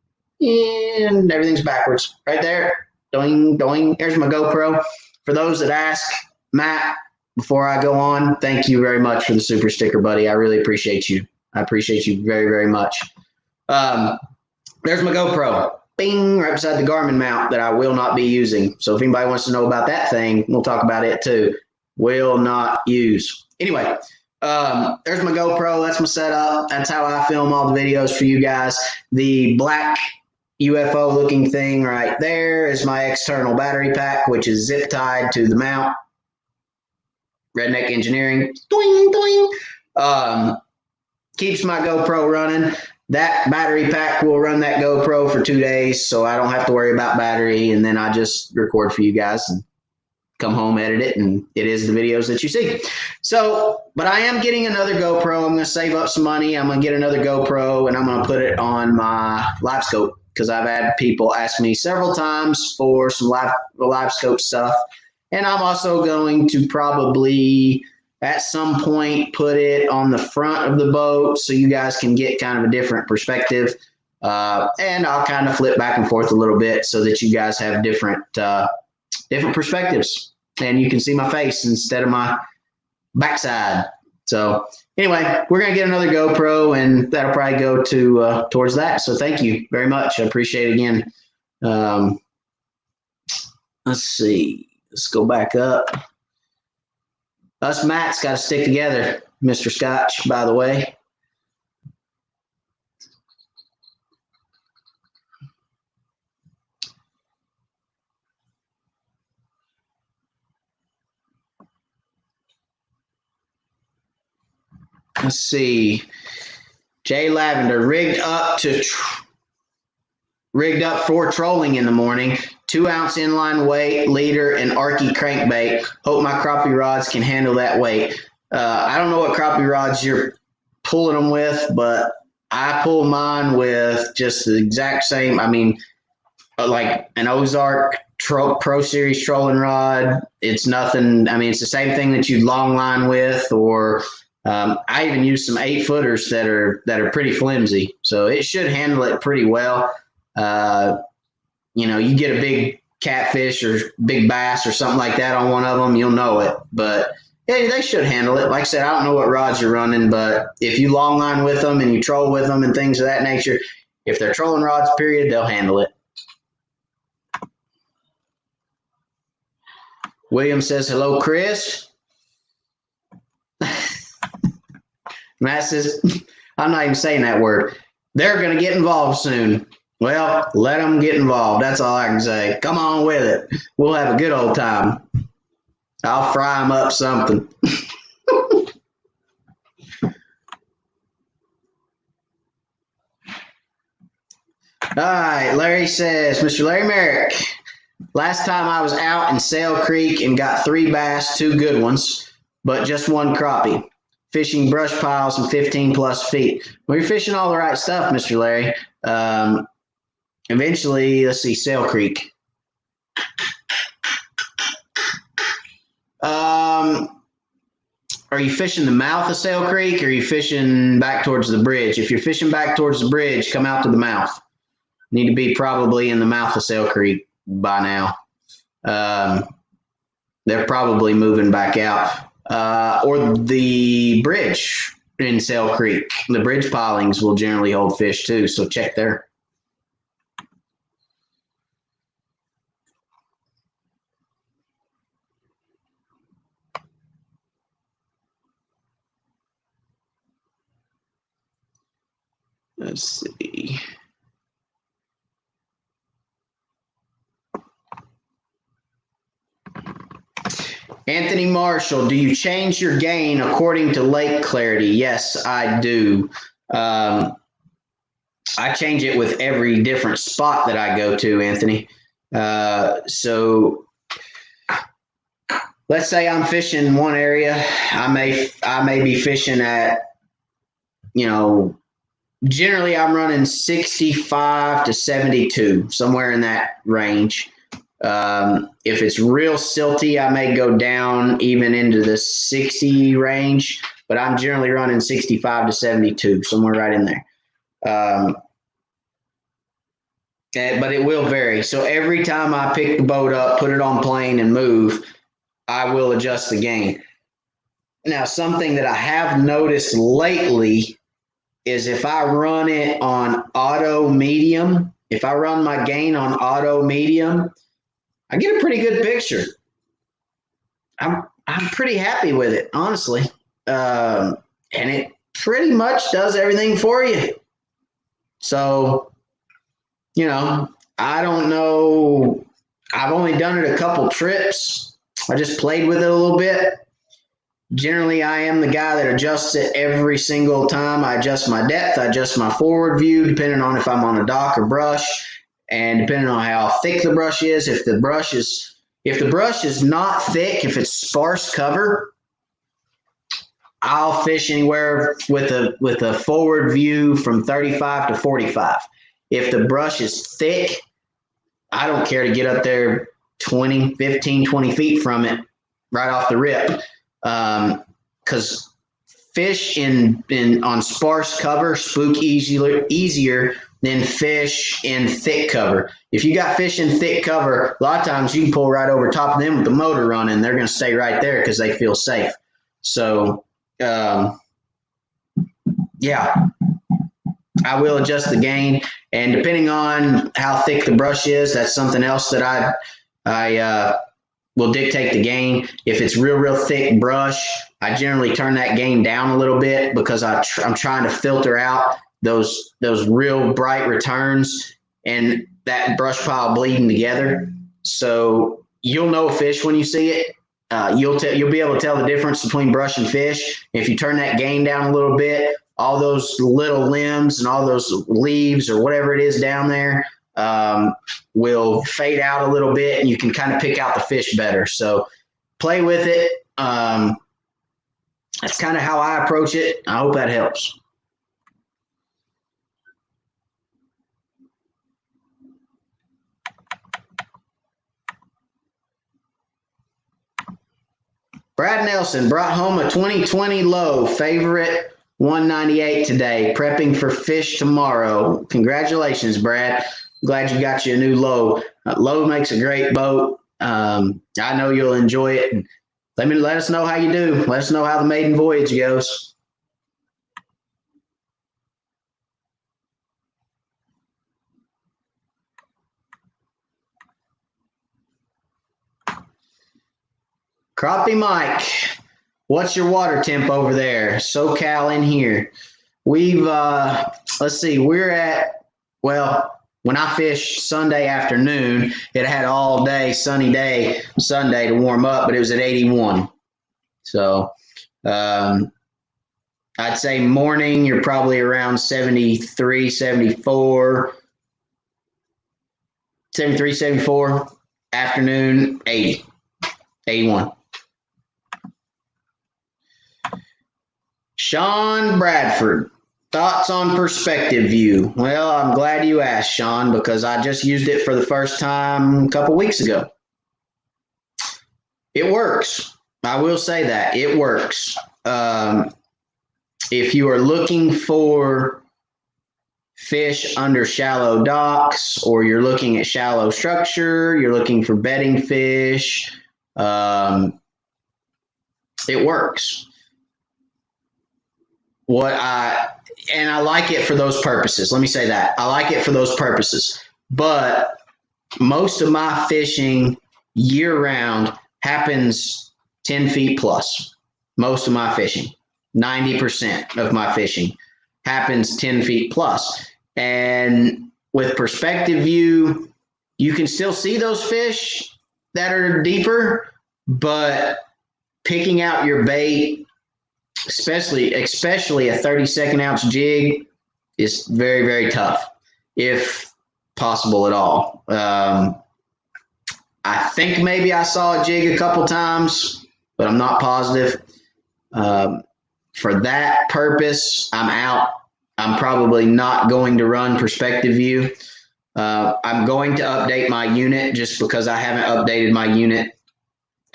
and everything's backwards right there. Doing, doing. Here's my GoPro. For those that ask, Matt, before I go on, thank you very much for the super sticker, buddy. I really appreciate you. I appreciate you very, very much. There's my GoPro. Bing, right beside the Garmin mount that I will not be using. So if anybody wants to know about that thing, we'll talk about it too. Will not use. Anyway, there's my GoPro. That's my setup. That's how I film all the videos for you guys. The black UFO looking thing right there is my external battery pack, which is zip tied to the mount. Redneck Engineering. Doing, doing. Keeps my GoPro running. That battery pack will run that GoPro for 2 days, so I don't have to worry about battery, and then I just record for you guys and come home, edit it, and it is the videos that you see. So, but I am getting another GoPro. I'm going to save up some money. I'm going to get another GoPro, and I'm going to put it on my LiveScope because I've had people ask me several times for some LiveScope stuff, and I'm also going to probably at some point put it on the front of the boat so you guys can get kind of a different perspective. And I'll kind of flip back and forth a little bit so that you guys have different perspectives. and you can see my face instead of my backside. So anyway, we're going to get another GoPro, and that'll probably go to towards that. So thank you very much. I appreciate it again. Let's see. Let's go back up. Us Matts got to stick together, Mr. Scotch, by the way. Let's see. Jay Lavender, rigged up for trolling in the morning. 2-ounce inline weight, leader, and Arky crankbait. Hope my crappie rods can handle that weight. I don't know what crappie rods you're pulling them with, but I pull mine with just the exact same. I mean, like an Ozark Pro Series trolling rod. It's nothing. I mean, it's the same thing that you'd long line with, or I even use some 8-footers that are pretty flimsy, so it should handle it pretty well. You get a big catfish or big bass or something like that on one of them, you'll know it. But yeah, they should handle it. Like I said, I don't know what rods you're running, but if you long line with them and you troll with them and things of that nature, if they're trolling rods, period, they'll handle it. William says, hello, Chris. Matt says, I'm not even saying that word. They're going to get involved soon. Well, let them get involved. That's all I can say. Come on with it. We'll have a good old time. I'll fry them up something. All right, Larry says, Mr. Larry Merrick, last time I was out in Sail Creek and got 3 bass, 2 good ones, but just 1 crappie. Fishing brush piles and 15+ feet. Well, you're fishing all the right stuff, Mr. Larry. Eventually, let's see, Sail Creek. Are you fishing the mouth of Sail Creek, or are you fishing back towards the bridge? If you're fishing back towards the bridge, come out to the mouth. Need to be probably in the mouth of Sail Creek by now. They're probably moving back out. Or the bridge in Sail Creek. The bridge pilings will generally hold fish too, so check there. Let's see. Anthony Marshall, do you change your gain according to lake clarity? Yes, I do. I change it with every different spot that I go to, Anthony. So let's say I'm fishing one area. I may be fishing at, generally I'm running 65 to 72, somewhere in that range. If it's real silty, I may go down even into the 60 range, but I'm generally running 65 to 72, somewhere right in there. But it will vary. So every time I pick the boat up, put it on plane and move, I will adjust the gain. Now, something that I have noticed lately is if I run it on auto medium, if I run my gain on auto medium, I get a pretty good picture. I'm pretty happy with it, honestly. And it pretty much does everything for you. So, I don't know. I've only done it a couple trips. I just played with it a little bit. Generally, I am the guy that adjusts it every single time. I adjust my depth. I adjust my forward view, depending on if I'm on a dock or brush, and depending on how thick the brush is. If the brush is not thick, if it's sparse cover, I'll fish anywhere with a forward view from 35 to 45. If the brush is thick, I don't care to get up there 20 feet from it right off the rip. Because fish on sparse cover spook easier than fish in thick cover. If you got fish in thick cover, a lot of times you can pull right over top of them with the motor running. They're going to stay right there because they feel safe. So, yeah, I will adjust the gain. And depending on how thick the brush is, that's something else that I will dictate the gain. If it's real thick brush, I generally turn that gain down a little bit because I'm trying to filter out those real bright returns and that brush pile bleeding together. So you'll know a fish when you see it. You'll be able to tell the difference between brush and fish. If you turn that gain down a little bit, all those little limbs and all those leaves or whatever it is down there will fade out a little bit, and you can kind of pick out the fish better. So play with it. That's kind of how I approach it. I hope that helps. Brad Nelson brought home a 2020 low, favorite 198 today, prepping for fish tomorrow. Congratulations, Brad. Glad you got you a new low. Low makes a great boat. I know you'll enjoy it. Let us know how you do. Let us know how the maiden voyage goes. Crappie Mike, what's your water temp over there? SoCal in here. We've, let's see, we're at, well, when I fished Sunday afternoon, it had all day, sunny day, Sunday to warm up, but it was at 81. So I'd say morning, you're probably around 73, 74. Afternoon, 80, 81. Sean Bradford, thoughts on perspective view? Well, I'm glad you asked, Sean, because I just used it for the first time a couple weeks ago. It works. I will say that. It works. If you are looking for fish under shallow docks, or you're looking at shallow structure, you're looking for bedding fish, it works. And I like it for those purposes. Let me say that. I like it for those purposes. But most of my fishing year round happens 10 feet plus. Most of my fishing, 90% of my fishing happens 10 feet plus. And with perspective view, you can still see those fish that are deeper, but picking out your bait, especially a 32nd ounce jig, is very, very tough, if possible at all. I think maybe I saw a jig a couple times, but I'm not positive. For that purpose, I'm out. I'm probably not going to run perspective view. I'm going to update my unit just because I haven't updated my unit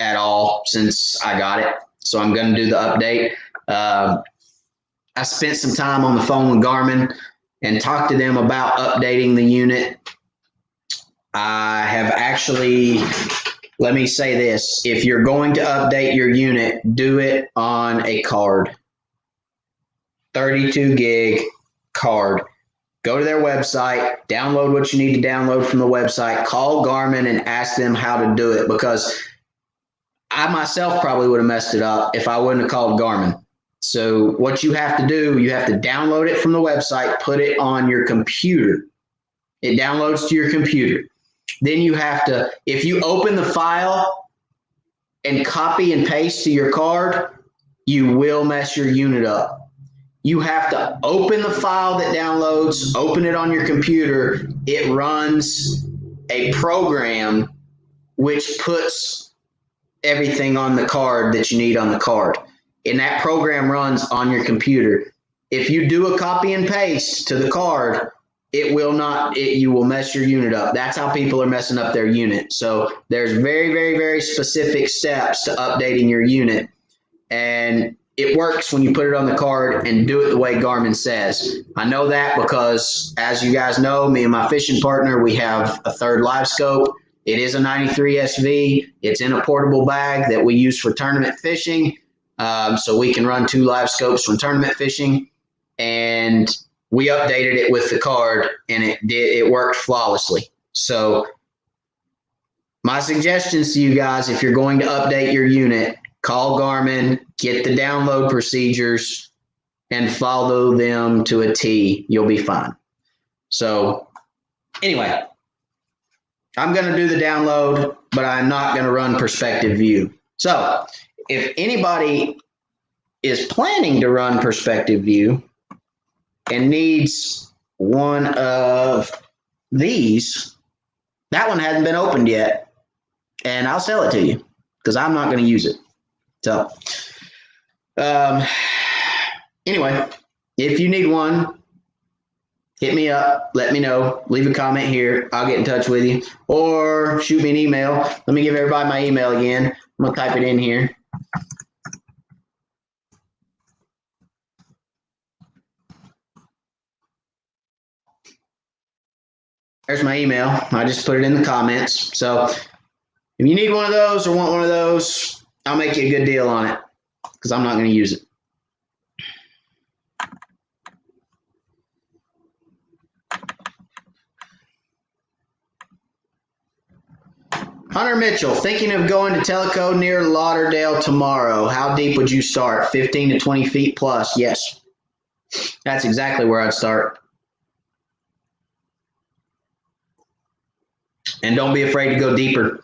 at all since I got it. So I'm going to do the update. I spent some time on the phone with Garmin and talked to them about updating the unit. I have actually, let me say this, if you're going to update your unit, do it on a card. 32 gig card. Go to their website, download what you need to download from the website, call Garmin and ask them how to do it, because I myself probably would have messed it up if I wouldn't have called Garmin. So what you have to do, you have to download it from the website, put it on your computer. It downloads to your computer. Then you have to, if you open the file and copy and paste to your card, you will mess your unit up. You have to open the file that downloads, open it on your computer. It runs a program which puts everything on the card that you need on the card. And that program runs on your computer. If you do a copy and paste to the card, it will not, you will mess your unit up. That's how people are messing up their unit. So there's very, very, very specific steps to updating your unit. And it works when you put it on the card and do it the way Garmin says. I know that because, as you guys know, me and my fishing partner, we have a third LiveScope. It is a 93 SV. It's in a portable bag that we use for tournament fishing. So we can run 2 LiveScopes from tournament fishing. And we updated it with the card, and it worked flawlessly. So my suggestions to you guys, if you're going to update your unit, call Garmin, get the download procedures, and follow them to a T. You'll be fine. So anyway, I'm going to do the download, but I'm not going to run perspective view. So if anybody is planning to run perspective view and needs one of these, that one hasn't been opened yet, and I'll sell it to you because I'm not going to use it. So anyway, if you need one, hit me up, let me know, leave a comment here. I'll get in touch with you, or shoot me an email. Let me give everybody my email again. I'm going to type it in here. There's my email. I just put it in the comments. So if you need one of those or want one of those, I'll make you a good deal on it because I'm not going to use it. Hunter Mitchell, thinking of going to Telco near Lauderdale tomorrow. How deep would you start? 15 to 20 feet plus. Yes. That's exactly where I'd start. And don't be afraid to go deeper.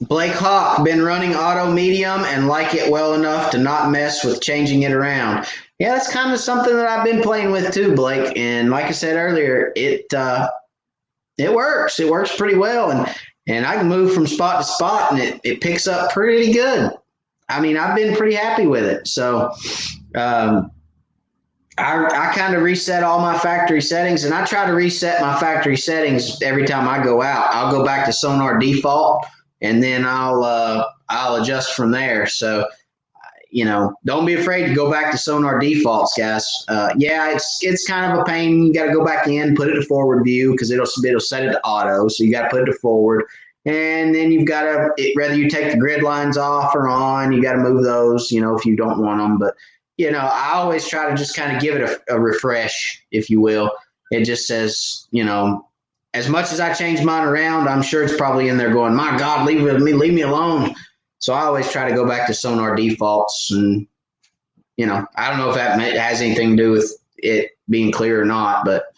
Blake Hawk, been running auto medium and like it well enough to not mess with changing it around. Yeah, that's kind of something that I've been playing with too, Blake. And like I said earlier, it works. It works pretty well. And I can move from spot to spot and it picks up pretty good. I mean, I've been pretty happy with it. So I kind of reset all my factory settings, and I try to reset my factory settings every time I go out. I'll go back to sonar default, and then I'll adjust from there. So, don't be afraid to go back to sonar defaults, guys. Yeah, it's kind of a pain. You got to go back in, put it to forward view because it'll set it to auto. So you got to put it to forward, and then you've got to whether you take the grid lines off or on, you got to move those. If you don't want them, but I always try to just kind of give it a refresh, if you will. It just says, as much as I change mine around, I'm sure it's probably in there going, my God, leave me alone. So I always try to go back to sonar defaults, and I don't know if that has anything to do with it being clear or not, but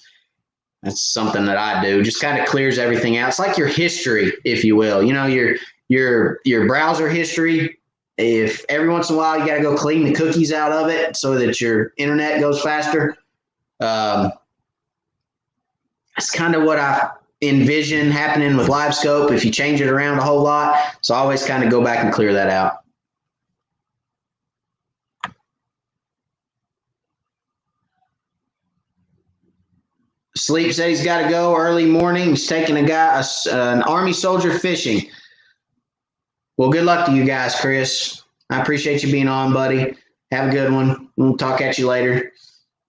that's something that I do. Just kind of clears everything out. It's like your history, if you will. Your browser history. If every once in a while you got to go clean the cookies out of it so that your internet goes faster, that's kind of what I envision happening with LiveScope if you change it around a whole lot. So I always kind of go back and clear that out. Sleep said he's got to go early morning. He's taking an Army soldier fishing. Well, good luck to you guys, Chris. I appreciate you being on, buddy. Have a good one. We'll talk at you later.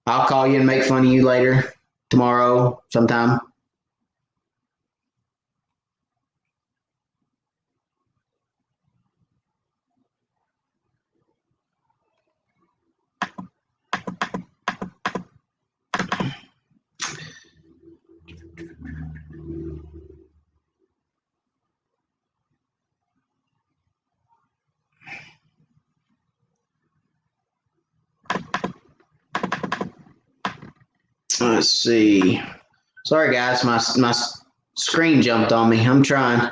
I'll call you and make fun of you later, tomorrow, sometime. Let's see. Sorry, guys. My screen jumped on me. I'm trying.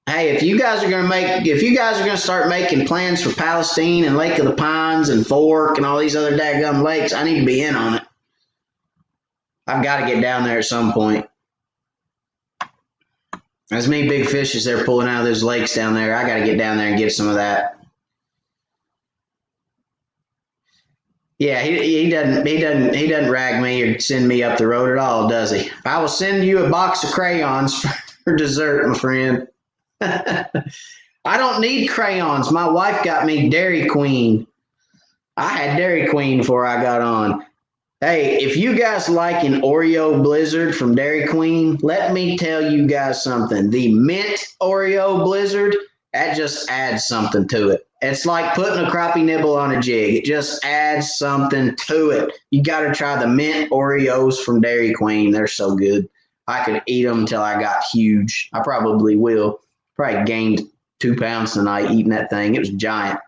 Hey, if you guys are going to start making plans for Palestine and Lake of the Pines and Fork and all these other daggum lakes, I need to be in on it. I've got to get down there at some point. As many big fish as they're pulling out of those lakes down there, I got to get down there and get some of that. Yeah, he doesn't rag me or send me up the road at all, does he? I will send you a box of crayons for dessert, my friend. I don't need crayons. My wife got me Dairy Queen. I had Dairy Queen before I got on. Hey, if you guys like an Oreo Blizzard from Dairy Queen, let me tell you guys something. The mint Oreo Blizzard, that just adds something to it. It's like putting a crappie nibble on a jig. It just adds something to it. You got to try the mint Oreos from Dairy Queen. They're so good. I could eat them until I got huge. I probably will. Probably gained 2 pounds tonight eating that thing. It was giant.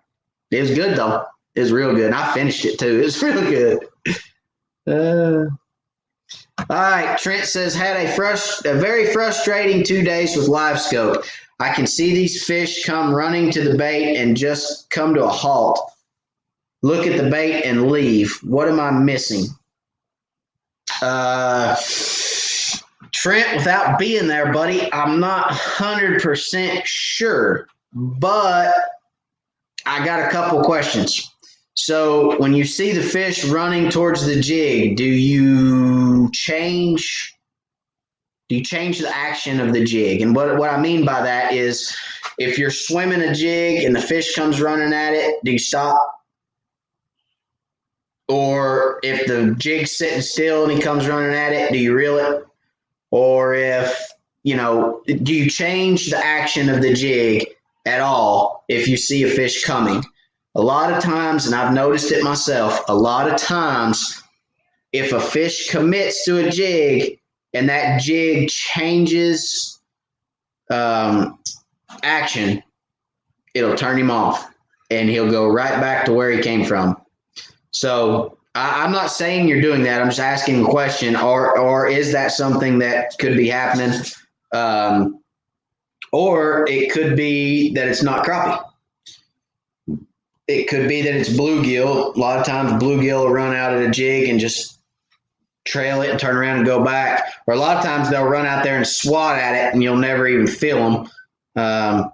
It was good, though. It was real good. And I finished it, too. It was real good. All right. Trent says, had a very frustrating 2 days with LiveScope. I can see these fish come running to the bait and just come to a halt. Look at the bait and leave. What am I missing? Trent, without being there, buddy, I'm not 100% sure, but I got a couple questions. So when you see the fish running towards the jig, do you change the action of the jig? And what I mean by that is if you're swimming a jig and the fish comes running at it, do you stop? Or if the jig's sitting still and he comes running at it, do you reel it? Or do you change the action of the jig at all if you see a fish coming? A lot of times, and I've noticed it myself, a lot of times if a fish commits to a jig and that jig changes action, it'll turn him off and he'll go right back to where he came from. So I'm not saying you're doing that. I'm just asking a question, or is that something that could be happening? Or it could be that it's not crappie. It could be that it's bluegill. A lot of times bluegill will run out at a jig and just trail it and turn around and go back. Or a lot of times they'll run out there and swat at it and you'll never even feel them. I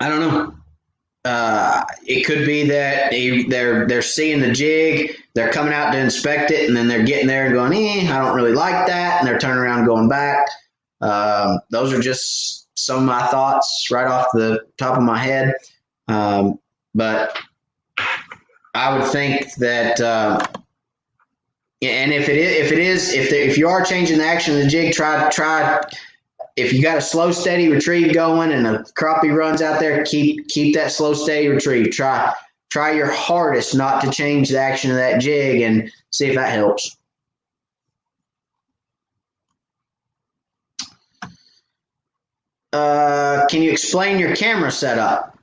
don't know. It could be that they're seeing the jig, they're coming out to inspect it, and then they're getting there and going, I don't really like that, and they're turning around and going back. Those are just some of my thoughts right off the top of my head. But I would think that, and if you are changing the action of the jig, try. If you got a slow, steady retrieve going and a crappie runs out there, keep that slow, steady retrieve. Try your hardest not to change the action of that jig and see if that helps. Can you explain your camera setup?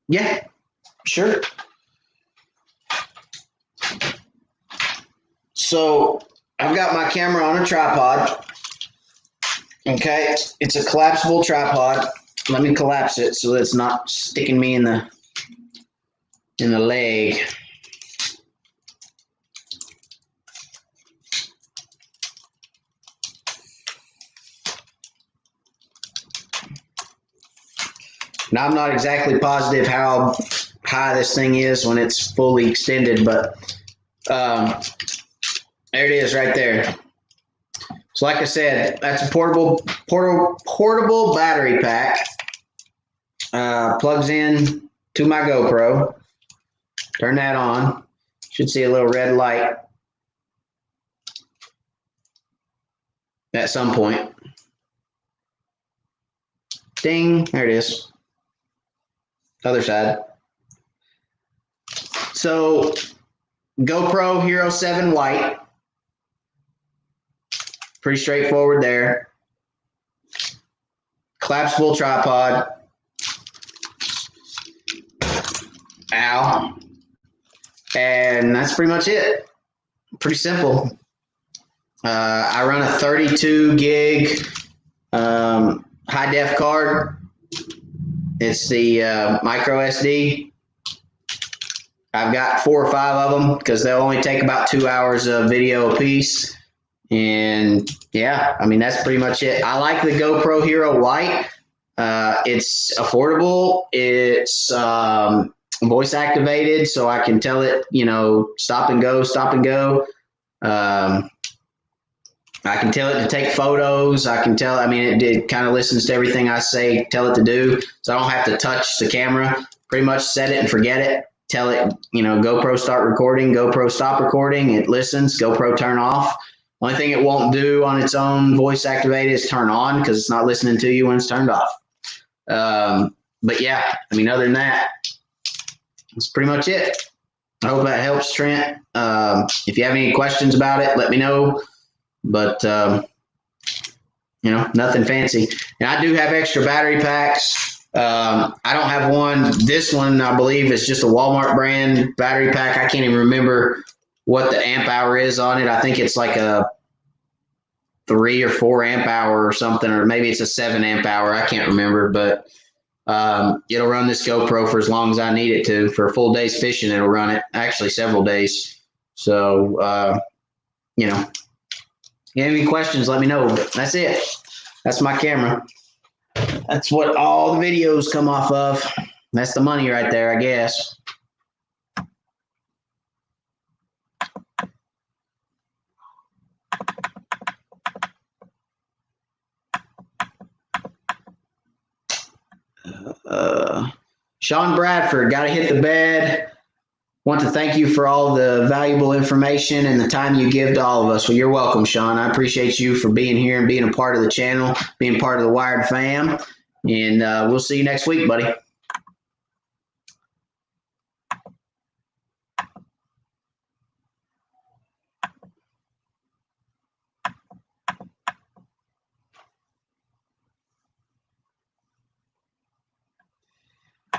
Yeah, sure. So I've got my camera on a tripod. Okay, it's a collapsible tripod. Let me collapse it so that it's not sticking me in the leg. Now I'm not exactly positive how high this thing is when it's fully extended, but there it is right there. So like I said, that's a portable battery pack. Plugs in to my GoPro. Turn that on. Should see a little red light at some point. Ding, there it is. Other side. So GoPro Hero 7 White. Pretty straightforward there. Collapsible tripod. Ow. And that's pretty much it. Pretty simple. I run a 32 gig high def card. It's the micro SD. I've got 4 or 5 of them because they'll only take about 2 hours of video a piece. And yeah, I mean, that's pretty much it. I like the GoPro Hero White. It's affordable. It's voice activated, so I can tell it, stop and go, stop and go. I can tell it to take photos. I can tell, it kind of listens to everything I say, tell it to do. So I don't have to touch the camera. Pretty much set it and forget it. Tell it, GoPro start recording, GoPro stop recording. It listens, GoPro turn off. Only thing it won't do on its own voice activated is turn on because it's not listening to you when it's turned off. But yeah, other than that, that's pretty much it. I hope that helps, Trent. If you have any questions about it, let me know. But, nothing fancy. And I do have extra battery packs. I don't have one. This one, I believe, is just a Walmart brand battery pack. I can't even remember what the amp hour is on it. I think it's like a 3 or 4 amp hour or something, or maybe it's a 7 amp hour. I can't remember, but it'll run this GoPro for as long as I need it to. For a full day's fishing, it'll run it. Actually, several days. So, if you have any questions, let me know. But that's it. That's my camera. That's what all the videos come off of. That's the money right there, I guess. Sean Bradford, got to hit the bed. Want to thank you for all the valuable information and the time you give to all of us. Well, you're welcome, Sean. I appreciate you for being here and being a part of the channel, being part of the Wired fam. And we'll see you next week, buddy.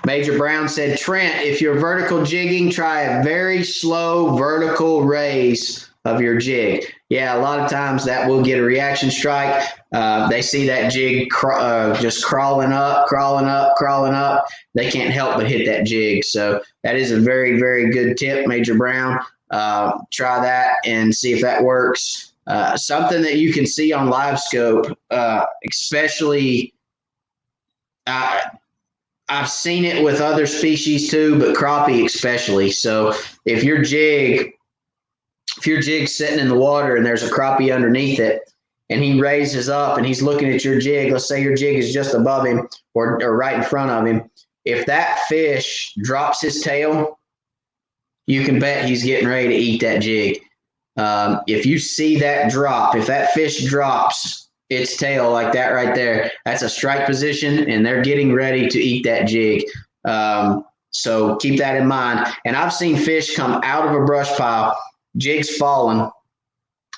Major Brown said, Trent, if you're vertical jigging, try a very slow vertical raise of your jig. Yeah, a lot of times that will get a reaction strike. They see that jig just crawling up. They can't help but hit that jig. So that is a very, very good tip, Major Brown. Try that and see if that works. Something that you can see on LiveScope, especially I've seen it with other species too, but crappie especially. So if your jig's sitting in the water and there's a crappie underneath it, and he raises up and he's looking at your jig, let's say your jig is just above him or right in front of him. If that fish drops his tail, you can bet he's getting ready to eat that jig. If you see that drop, if that fish drops its tail like that right there, that's a strike position, and they're getting ready to eat that jig. So keep that in mind. And I've seen fish come out of a brush pile, jigs falling.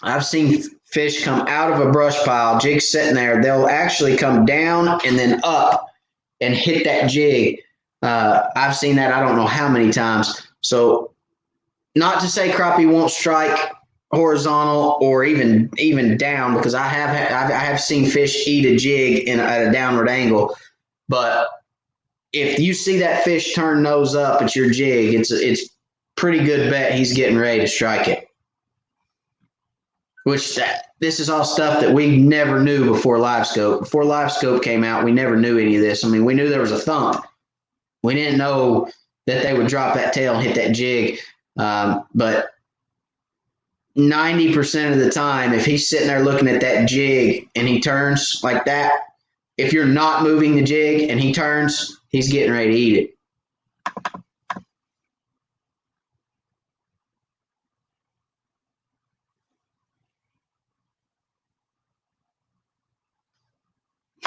I've seen fish come out of a brush pile, jigs sitting there. They'll actually come down and then up and hit that jig. I've seen that I don't know how many times. So not to say crappie won't strike horizontal or even down, because I have seen fish eat a jig at a downward angle. But if you see that fish turn nose up at your jig, it's pretty good bet he's getting ready to strike it. This is all stuff that we never knew before LiveScope. Before LiveScope came out, we never knew any of this. We knew there was a thump. We didn't know that they would drop that tail and hit that jig. But 90% of the time, if he's sitting there looking at that jig and he turns like that, if you're not moving the jig and he turns, he's getting ready to eat it.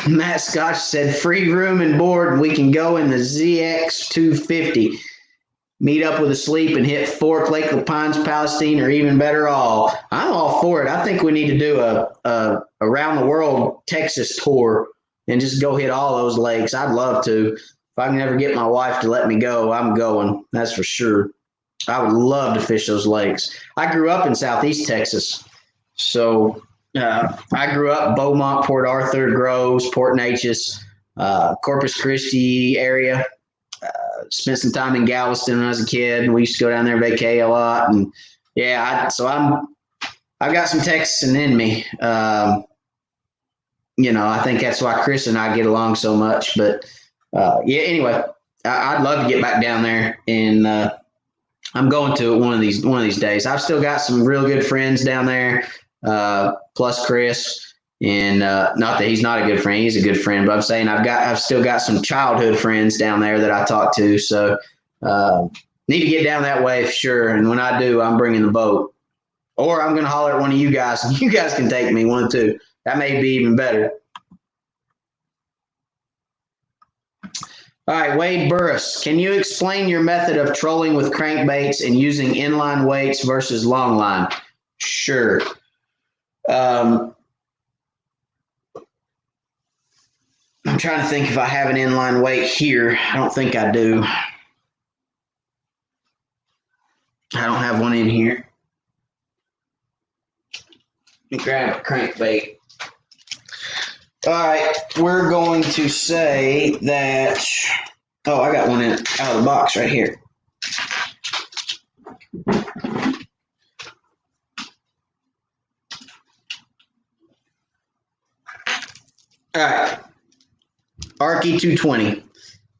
Matt Scotch said, free room and board, and we can go in the ZX250. Meet up with a sleep and hit Fork, Lake of Pines, Palestine, or even better all. I'm all for it. I think we need to do a around the world Texas tour and just go hit all those lakes. I'd love to. If I can ever get my wife to let me go, I'm going. That's for sure. I would love to fish those lakes. I grew up in Southeast Texas. So I grew up Beaumont, Port Arthur, Groves, Port Neches, Corpus Christi area. Spent some time in Galveston when I was a kid, and we used to go down there vacay a lot. And yeah, I've got some Texan in me. You know, I think that's why Chris and I get along so much. But yeah, anyway, I'd love to get back down there, and I'm going to it one of these days. I've still got some real good friends down there, plus Chris, and not that he's not a good friend; he's a good friend. But I'm saying I've still got some childhood friends down there that I talk to. So need to get down that way for sure. And when I do, I'm bringing the boat, or I'm going to holler at one of you guys, and you guys can take me, one or two. That may be even better. All right, Wade Burris, can you explain your method of trolling with crankbaits and using inline weights versus long line? Sure. I'm trying to think if I have an inline weight here. I don't think I do. I don't have one in here. Let me grab a crankbait. All right, we're going to say that, oh, I got one out of the box right here. All right, Arky 220.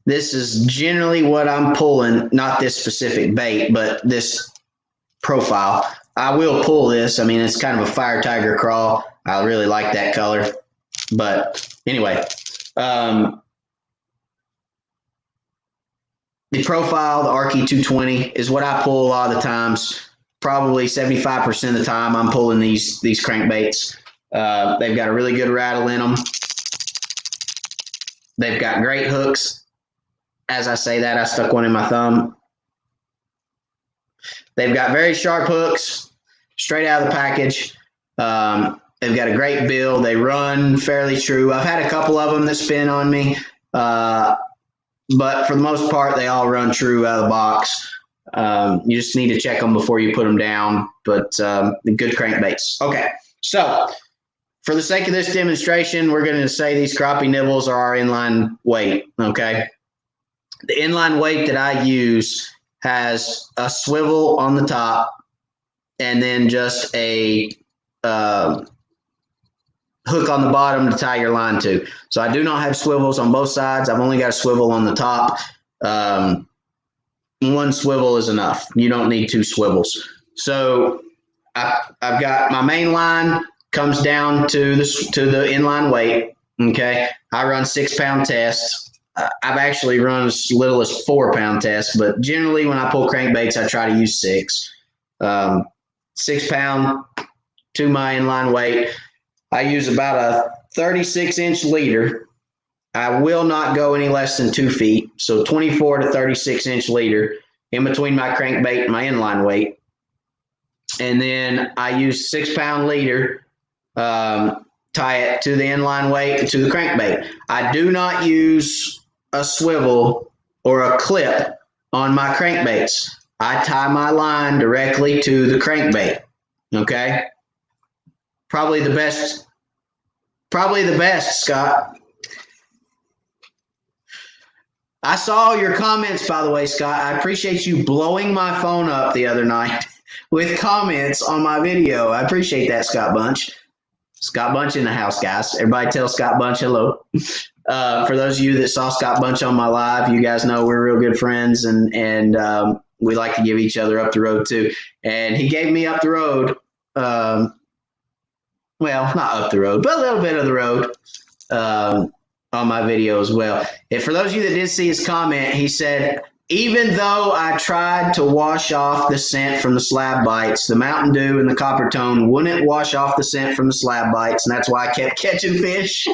This is generally what I'm pulling, not this specific bait, but this profile. I will pull this. I mean, it's kind of a fire tiger crawl. I really like that color. But anyway, the profile, the Arky 220, is what I pull a lot of the times. Probably 75% of the time I'm pulling these crankbaits. They've got a really good rattle in them. They've got great hooks. As I say that, I stuck one in my thumb. They've got very sharp hooks, straight out of the package. They've got a great bill. They run fairly true. I've had a couple of them that spin on me, but for the most part, they all run true out of the box. You just need to check them before you put them down, but good crankbaits. Okay, so for the sake of this demonstration, we're going to say these crappie nibbles are our inline weight, okay? The inline weight that I use has a swivel on the top and then just a hook on the bottom to tie your line to. So I do not have swivels on both sides. I've only got a swivel on the top. One swivel is enough. You don't need two swivels. So I've got my main line comes down to the inline weight. Okay. I run 6 pound tests. I've actually run as little as 4 pound tests, but generally when I pull crankbaits, I try to use 6. 6 pound to my inline weight. I use about a 36-inch leader. I will not go any less than 2 feet. So 24 to 36-inch leader in between my crankbait and my inline weight. And then I use 6 pound leader, tie it to the inline weight and to the crankbait. I do not use a swivel or a clip on my crankbaits. I tie my line directly to the crankbait. Okay. Probably the best, Scott. I saw your comments, by the way, Scott. I appreciate you blowing my phone up the other night with comments on my video. I appreciate that, Scott Bunch. Scott Bunch in the house, guys. Everybody tell Scott Bunch hello. For those of you that saw Scott Bunch on my live, you guys know we're real good friends, and we like to give each other up the road too. And he gave me up the road. Well, not up the road, but a little bit of the road on my video as well. And for those of you that did see his comment, he said, even though I tried to wash off the scent from the slab bites, the Mountain Dew and the Copper Tone wouldn't wash off the scent from the slab bites, and that's why I kept catching fish.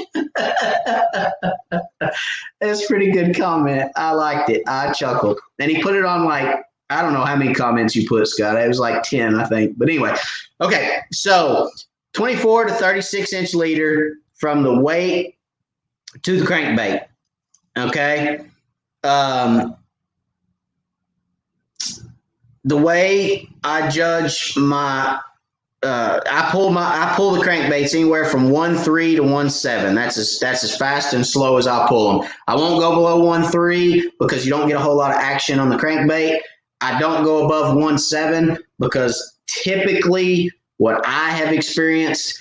That's a pretty good comment. I liked it. I chuckled. And he put it on I don't know how many comments you put, Scott. It was like 10, I think. But anyway, okay, so 24 to 36-inch leader from the weight to the crankbait, okay? The way I judge my I pull the crankbaits anywhere from 1.3 to 1.7. That's as fast and slow as I'll pull them. I won't go below 1.3 because you don't get a whole lot of action on the crankbait. I don't go above 1.7 because typically what I have experienced,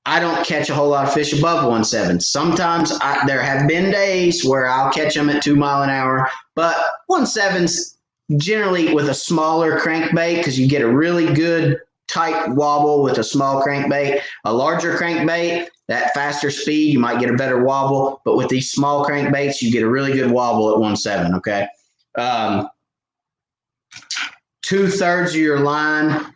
I don't catch a whole lot of fish above 1.7. Sometimes there have been days where I'll catch them at 2 mile an hour, but 1.7's generally with a smaller crankbait because you get a really good tight wobble with a small crankbait. A larger crankbait, that faster speed, you might get a better wobble, but with these small crankbaits, you get a really good wobble at 1.7, okay? 2/3 of your line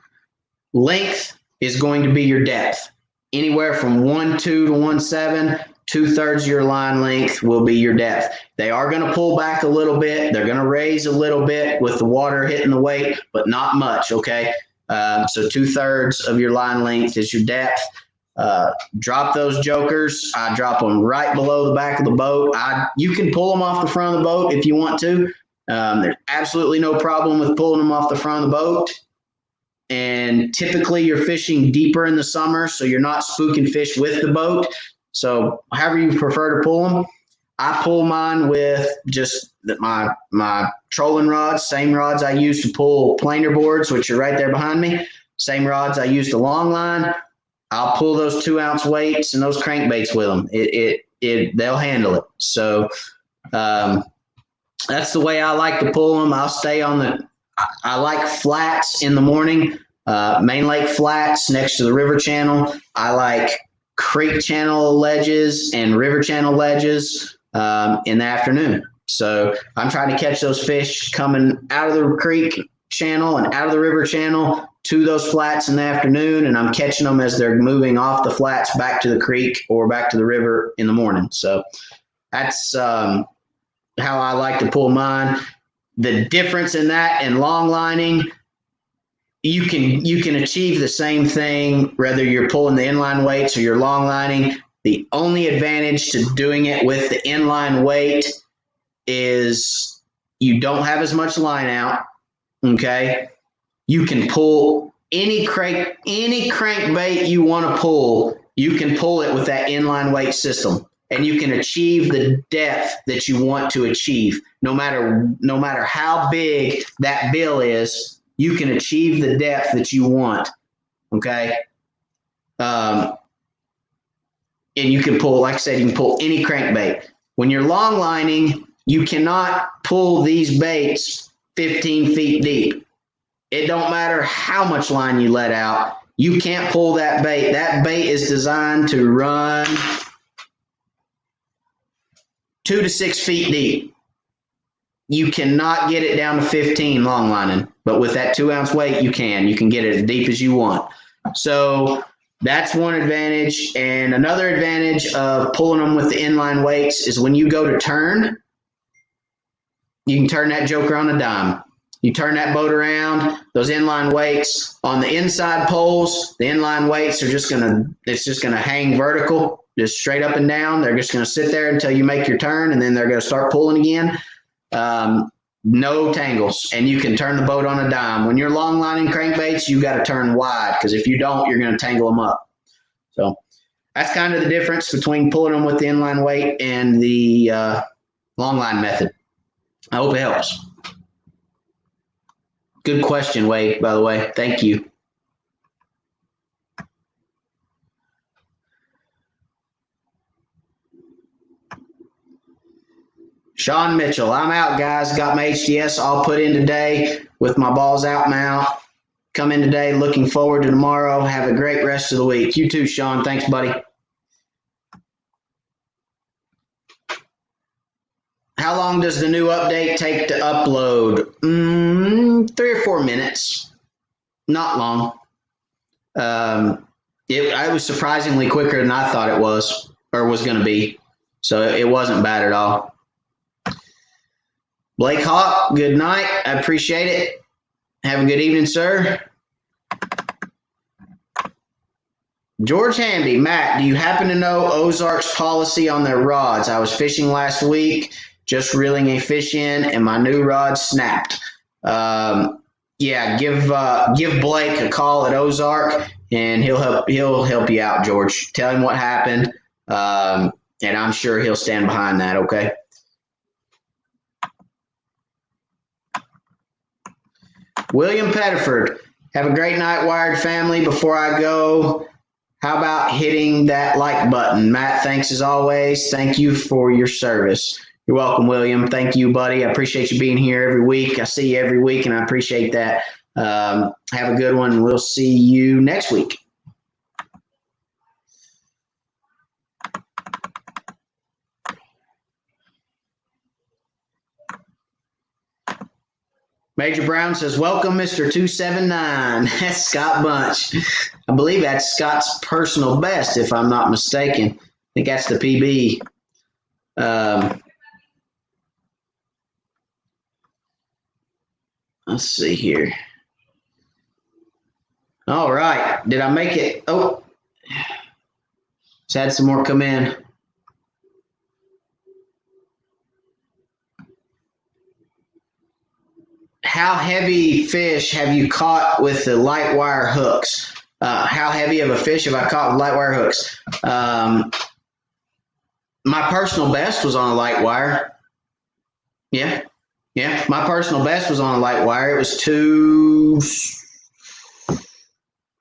length is going to be your depth. Anywhere from 1.2 to 1.7, 2/3 of your line length will be your depth. They are going to pull back a little bit. They're going to raise a little bit with the water hitting the weight, but not much, okay? So 2/3 of your line length is your depth. Drop those jokers. I drop them right below the back of the boat. You can pull them off the front of the boat if you want to. There's absolutely no problem with pulling them off the front of the boat. And typically you're fishing deeper in the summer, so you're not spooking fish with the boat. So however you prefer to pull them, I pull mine with just my trolling rods, same rods I use to pull planer boards, which are right there behind me. Same rods I use to long line. I'll pull those 2-ounce weights and those crankbaits with them. They'll handle it. So that's the way I like to pull them. I'll stay on I like flats in the morning, main lake flats next to the river channel. I like creek channel ledges and river channel ledges in the afternoon. So I'm trying to catch those fish coming out of the creek channel and out of the river channel to those flats in the afternoon, and I'm catching them as they're moving off the flats back to the creek or back to the river in the morning. So that's how I like to pull mine. The difference in that and long lining, you can achieve the same thing whether you're pulling the inline weights or you're long lining. The only advantage to doing it with the inline weight is you don't have as much line out. Okay, you can pull any crankbait you want to pull. You can pull it with that inline weight system, and you can achieve the depth that you want to achieve. No matter how big that bill is, you can achieve the depth that you want. Okay, and you can pull, like I said, you can pull any crankbait. When you're long lining, you cannot pull these baits 15 feet deep. It don't matter how much line you let out. You can't pull that bait. That bait is designed to run 2 to 6 feet deep. You cannot get it down to 15 long lining, but with that 2-ounce weight, you can. You can get it as deep as you want. So that's one advantage. And another advantage of pulling them with the inline weights is when you go to turn, you can turn that joker on a dime. You turn that boat around, those inline weights on the inside poles, the inline weights are just gonna hang vertical, just straight up and down. They're just gonna sit there until you make your turn, and then they're gonna start pulling again. No tangles, and you can turn the boat on a dime. When you're long lining crankbaits, you got to turn wide, because if you don't, you're going to tangle them up. So that's kind of the difference between pulling them with the inline weight and the long line method. I hope it helps. Good question, Wade, by the way. Thank you. Sean Mitchell, I'm out, guys. Got my HDS all put in today with my balls out mount. Come in today. Looking forward to tomorrow. Have a great rest of the week. You too, Sean. Thanks, buddy. How long does the new update take to upload? 3 or 4 minutes. Not long. It was surprisingly quicker than I thought it was or was going to be. So it wasn't bad at all. Blake Hawk, good night. I appreciate it. Have a good evening, sir. George Hamby, Matt, do you happen to know Ozark's policy on their rods? I was fishing last week, just reeling a fish in, and my new rod snapped. Yeah, give Blake a call at Ozark, and he'll help you out, George. Tell him what happened, and I'm sure he'll stand behind that. Okay. William Pettiford, Have a great night, Wired family. Before I go, how about hitting that like button? Matt, thanks as always. Thank you for your service. You're welcome, William. Thank you, buddy. I appreciate you being here every week. I see you every week, and I appreciate that. Have a good one. We'll see you next week. Major Brown says, welcome, Mr. 279. That's Scott Bunch. I believe that's Scott's personal best, if I'm not mistaken. I think that's the PB. Let's see here. All right. Did I make it? Oh, let's had some more come in. How heavy fish have you caught with the light wire hooks? How heavy of a fish have I caught with light wire hooks? My personal best was on a light wire. Yeah. My personal best was on a light wire. It was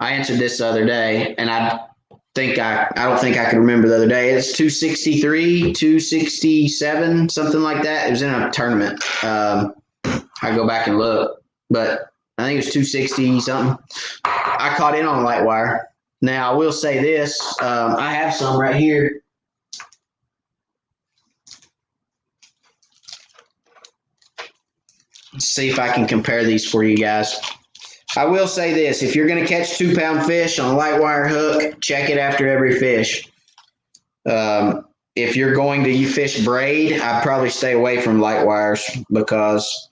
I answered this the other day, and I don't think I can remember the other day. It's 263, 267, something like that. It was in a tournament. I go back and look, but I think it was 260 something. I caught in on a light wire. Now I will say this: I have some right here. Let's see if I can compare these for you guys. I will say this: if you're going to catch 2-pound fish on a light wire hook, check it after every fish. If you're going to fish braid, I'd probably stay away from light wires because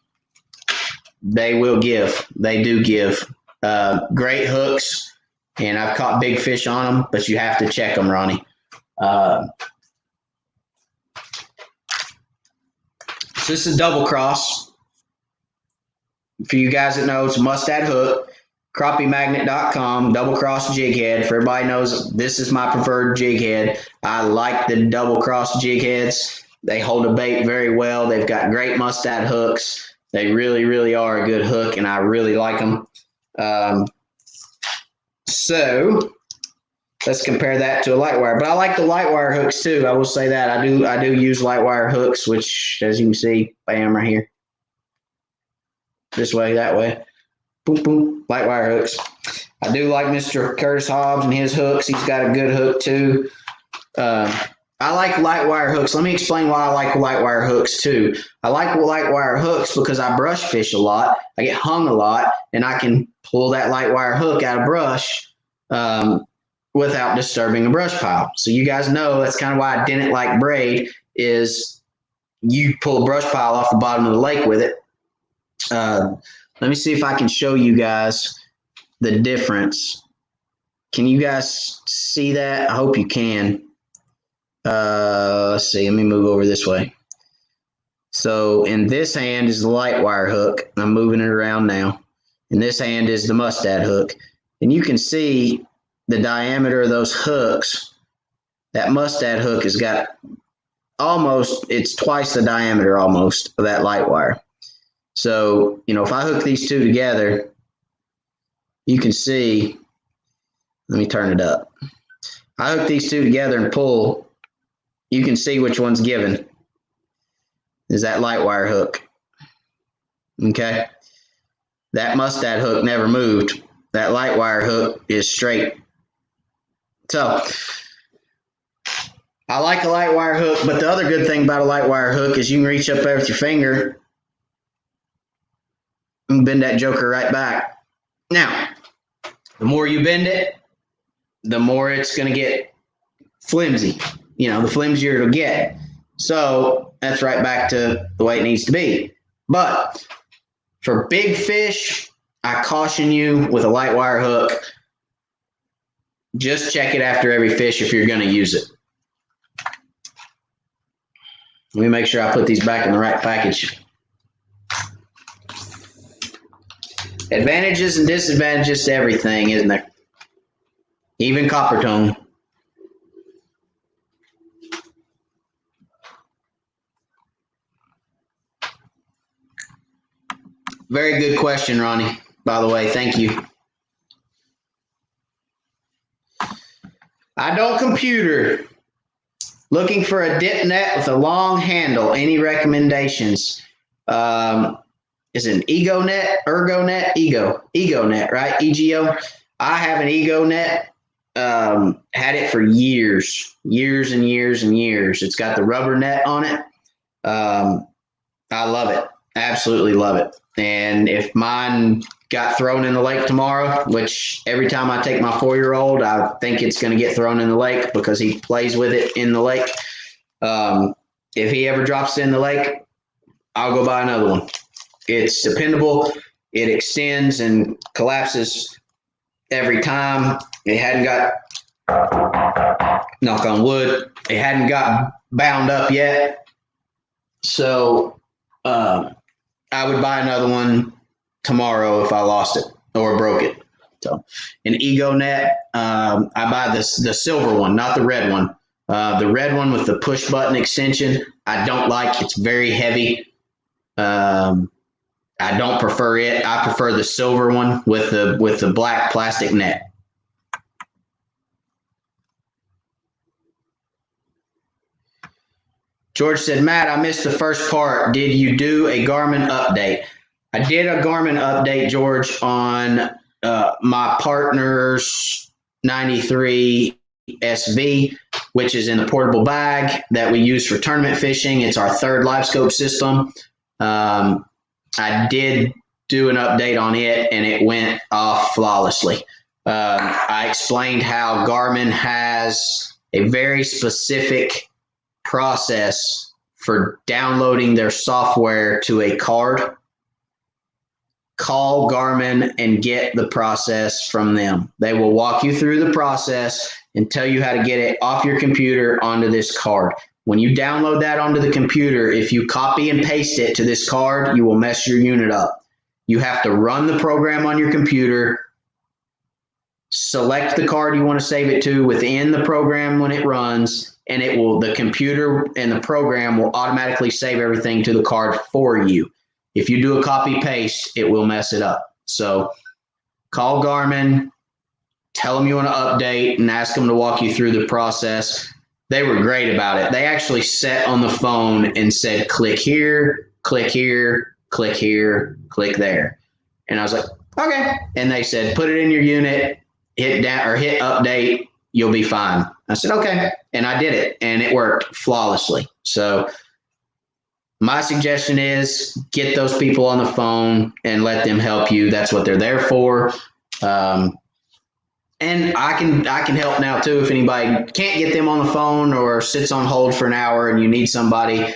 they will give. They do give. Great hooks, and I've caught big fish on them, but you have to check them, Ronnie. So this is a double cross. For you guys that know, it's a mustad hook, crappiemagnet.com, double cross jig head. For everybody knows, this is my preferred jig head. I like the double cross jig heads. They hold a bait very well. They've got great mustad hooks. They really, really are a good hook, and I really like them. So let's compare that to a light wire. But I like the light wire hooks too. I will say that I do use light wire hooks, which, as you can see, bam, right here. This way, that way. Boom, boom, light wire hooks. I do like Mr. Curtis Hobbs and his hooks. He's got a good hook too. I like light wire hooks. Let me explain why I like light wire hooks too. I like light wire hooks because I brush fish a lot. I get hung a lot, and I can pull that light wire hook out of brush without disturbing a brush pile. So you guys know that's kind of why I didn't like braid, is you pull a brush pile off the bottom of the lake with it. Let me see if I can show you guys the difference. Can you guys see that? I hope you can. Let's see. Let me move over this way. So in this hand is the light wire hook. I'm moving it around now. In this hand is the mustad hook. And you can see the diameter of those hooks. That mustad hook has got it's twice the diameter almost of that light wire. So, if I hook these two together, you can see, let me turn it up. I hook these two together and pull, you can see which one's given. Is that light wire hook. Okay. That mustad hook never moved. That light wire hook is straight. So, I like a light wire hook, but the other good thing about a light wire hook is you can reach up there with your finger and bend that joker right back. Now, the more you bend it, the more it's going to get flimsy. The flimsier it'll get. So that's right back to the way it needs to be. But for big fish, I caution you with a light wire hook. Just check it after every fish if you're going to use it. Let me make sure I put these back in the right package. Advantages and disadvantages to everything, isn't there? Even copper tone. Very good question, Ronnie, by the way. Thank you. I don't computer. Looking for a dip net with a long handle. Any recommendations? Is it an Ego net, Ergo net, Ego net, right? EGO. I have an Ego net. Had it for years and years and years. It's got the rubber net on it. I love it. Absolutely love it. And if mine got thrown in the lake tomorrow, which every time I take my 4-year-old, I think it's going to get thrown in the lake because he plays with it in the lake. If he ever drops it in the lake, I'll go buy another one. It's dependable. It extends and collapses every time. It hadn't got, knock on wood, it hadn't got bound up yet. So I would buy another one tomorrow if I lost it or broke it. So an Ego net, I buy the silver one, not the red one. The red one with the push button extension, I don't like. It's very heavy. I don't prefer it. I prefer the silver one with the black plastic net. George said, Matt, I missed the first part. Did you do a Garmin update? I did a Garmin update, George, on my partner's 93 SV, which is in the portable bag that we use for tournament fishing. It's our third LiveScope system. I did do an update on it, and it went off flawlessly. I explained how Garmin has a very specific process for downloading their software to a card. Call Garmin and get the process from them. They will walk you through the process and tell you how to get it off your computer onto this card. When you download that onto the computer, if you copy and paste it to this card, you will mess your unit up. You have to run the program on your computer, select the card you want to save it to within the program when it runs, and the computer and the program will automatically save everything to the card for you. If you do a copy paste, it will mess it up. So call Garmin, tell them you want to update, and ask them to walk you through the process. They were great about it. They actually sat on the phone and said, click here, click here, click here, click there. And I was like, okay. And they said, put it in your unit, hit down or hit update, you'll be fine. I said, okay. And I did it, and it worked flawlessly. So my suggestion is get those people on the phone and let them help you. That's what they're there for. And I can help now too. If anybody can't get them on the phone or sits on hold for an hour and you need somebody,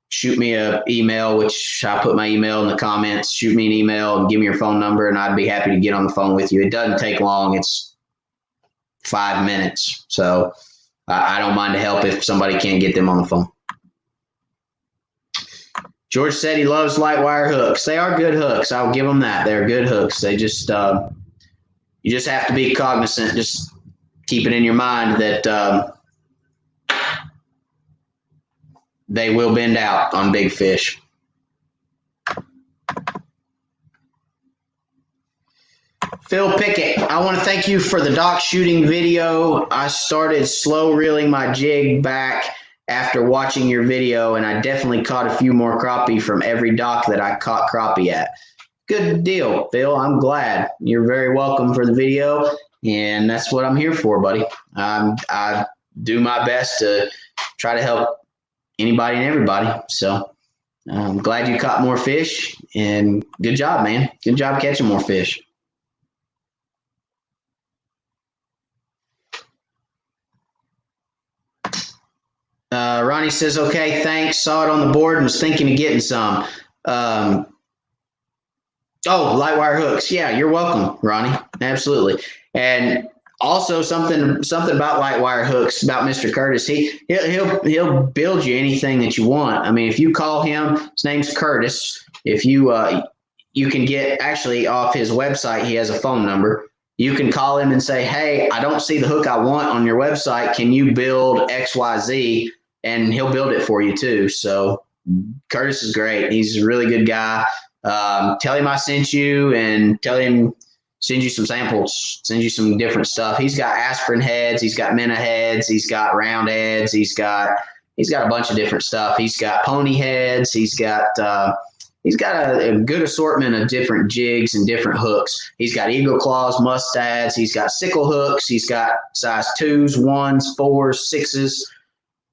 shoot me an email, which I put my email in the comments. Shoot me an email and give me your phone number, and I'd be happy to get on the phone with you. It doesn't take long. It's 5 minutes. So I don't mind to help if somebody can't get them on the phone. George said he loves light wire hooks. They are good hooks. I'll give them that. They're good hooks. They just, you just have to be cognizant. Just keep it in your mind that they will bend out on big fish. Phil Pickett, I want to thank you for the dock shooting video. I started slow reeling my jig back after watching your video, and I definitely caught a few more crappie from every dock that I caught crappie at. Good deal, Phil. I'm glad. You're very welcome for the video, and that's what I'm here for, buddy. I do my best to try to help anybody and everybody. So I'm glad you caught more fish, and good job, man. Good job catching more fish. Ronnie says, okay, thanks. Saw it on the board and was thinking of getting some. Oh, light wire hooks. Yeah, you're welcome, Ronnie. Absolutely. And also something about light wire hooks about Mr. Curtis. He'll build you anything that you want. I mean, if you call him, his name's Curtis. If you can get actually off his website, he has a phone number. You can call him and say, hey, I don't see the hook I want on your website. Can you build XYZ? And he'll build it for you too. So Curtis is great. He's a really good guy. Tell him I sent you, and tell him send you some samples, send you some different stuff. He's got aspirin heads, he's got Mena heads, he's got round heads, he's got a bunch of different stuff. He's got pony heads, he's got a good assortment of different jigs and different hooks. He's got eagle claws, mustads, he's got sickle hooks, he's got size 2s, 1s, 4s, 6s,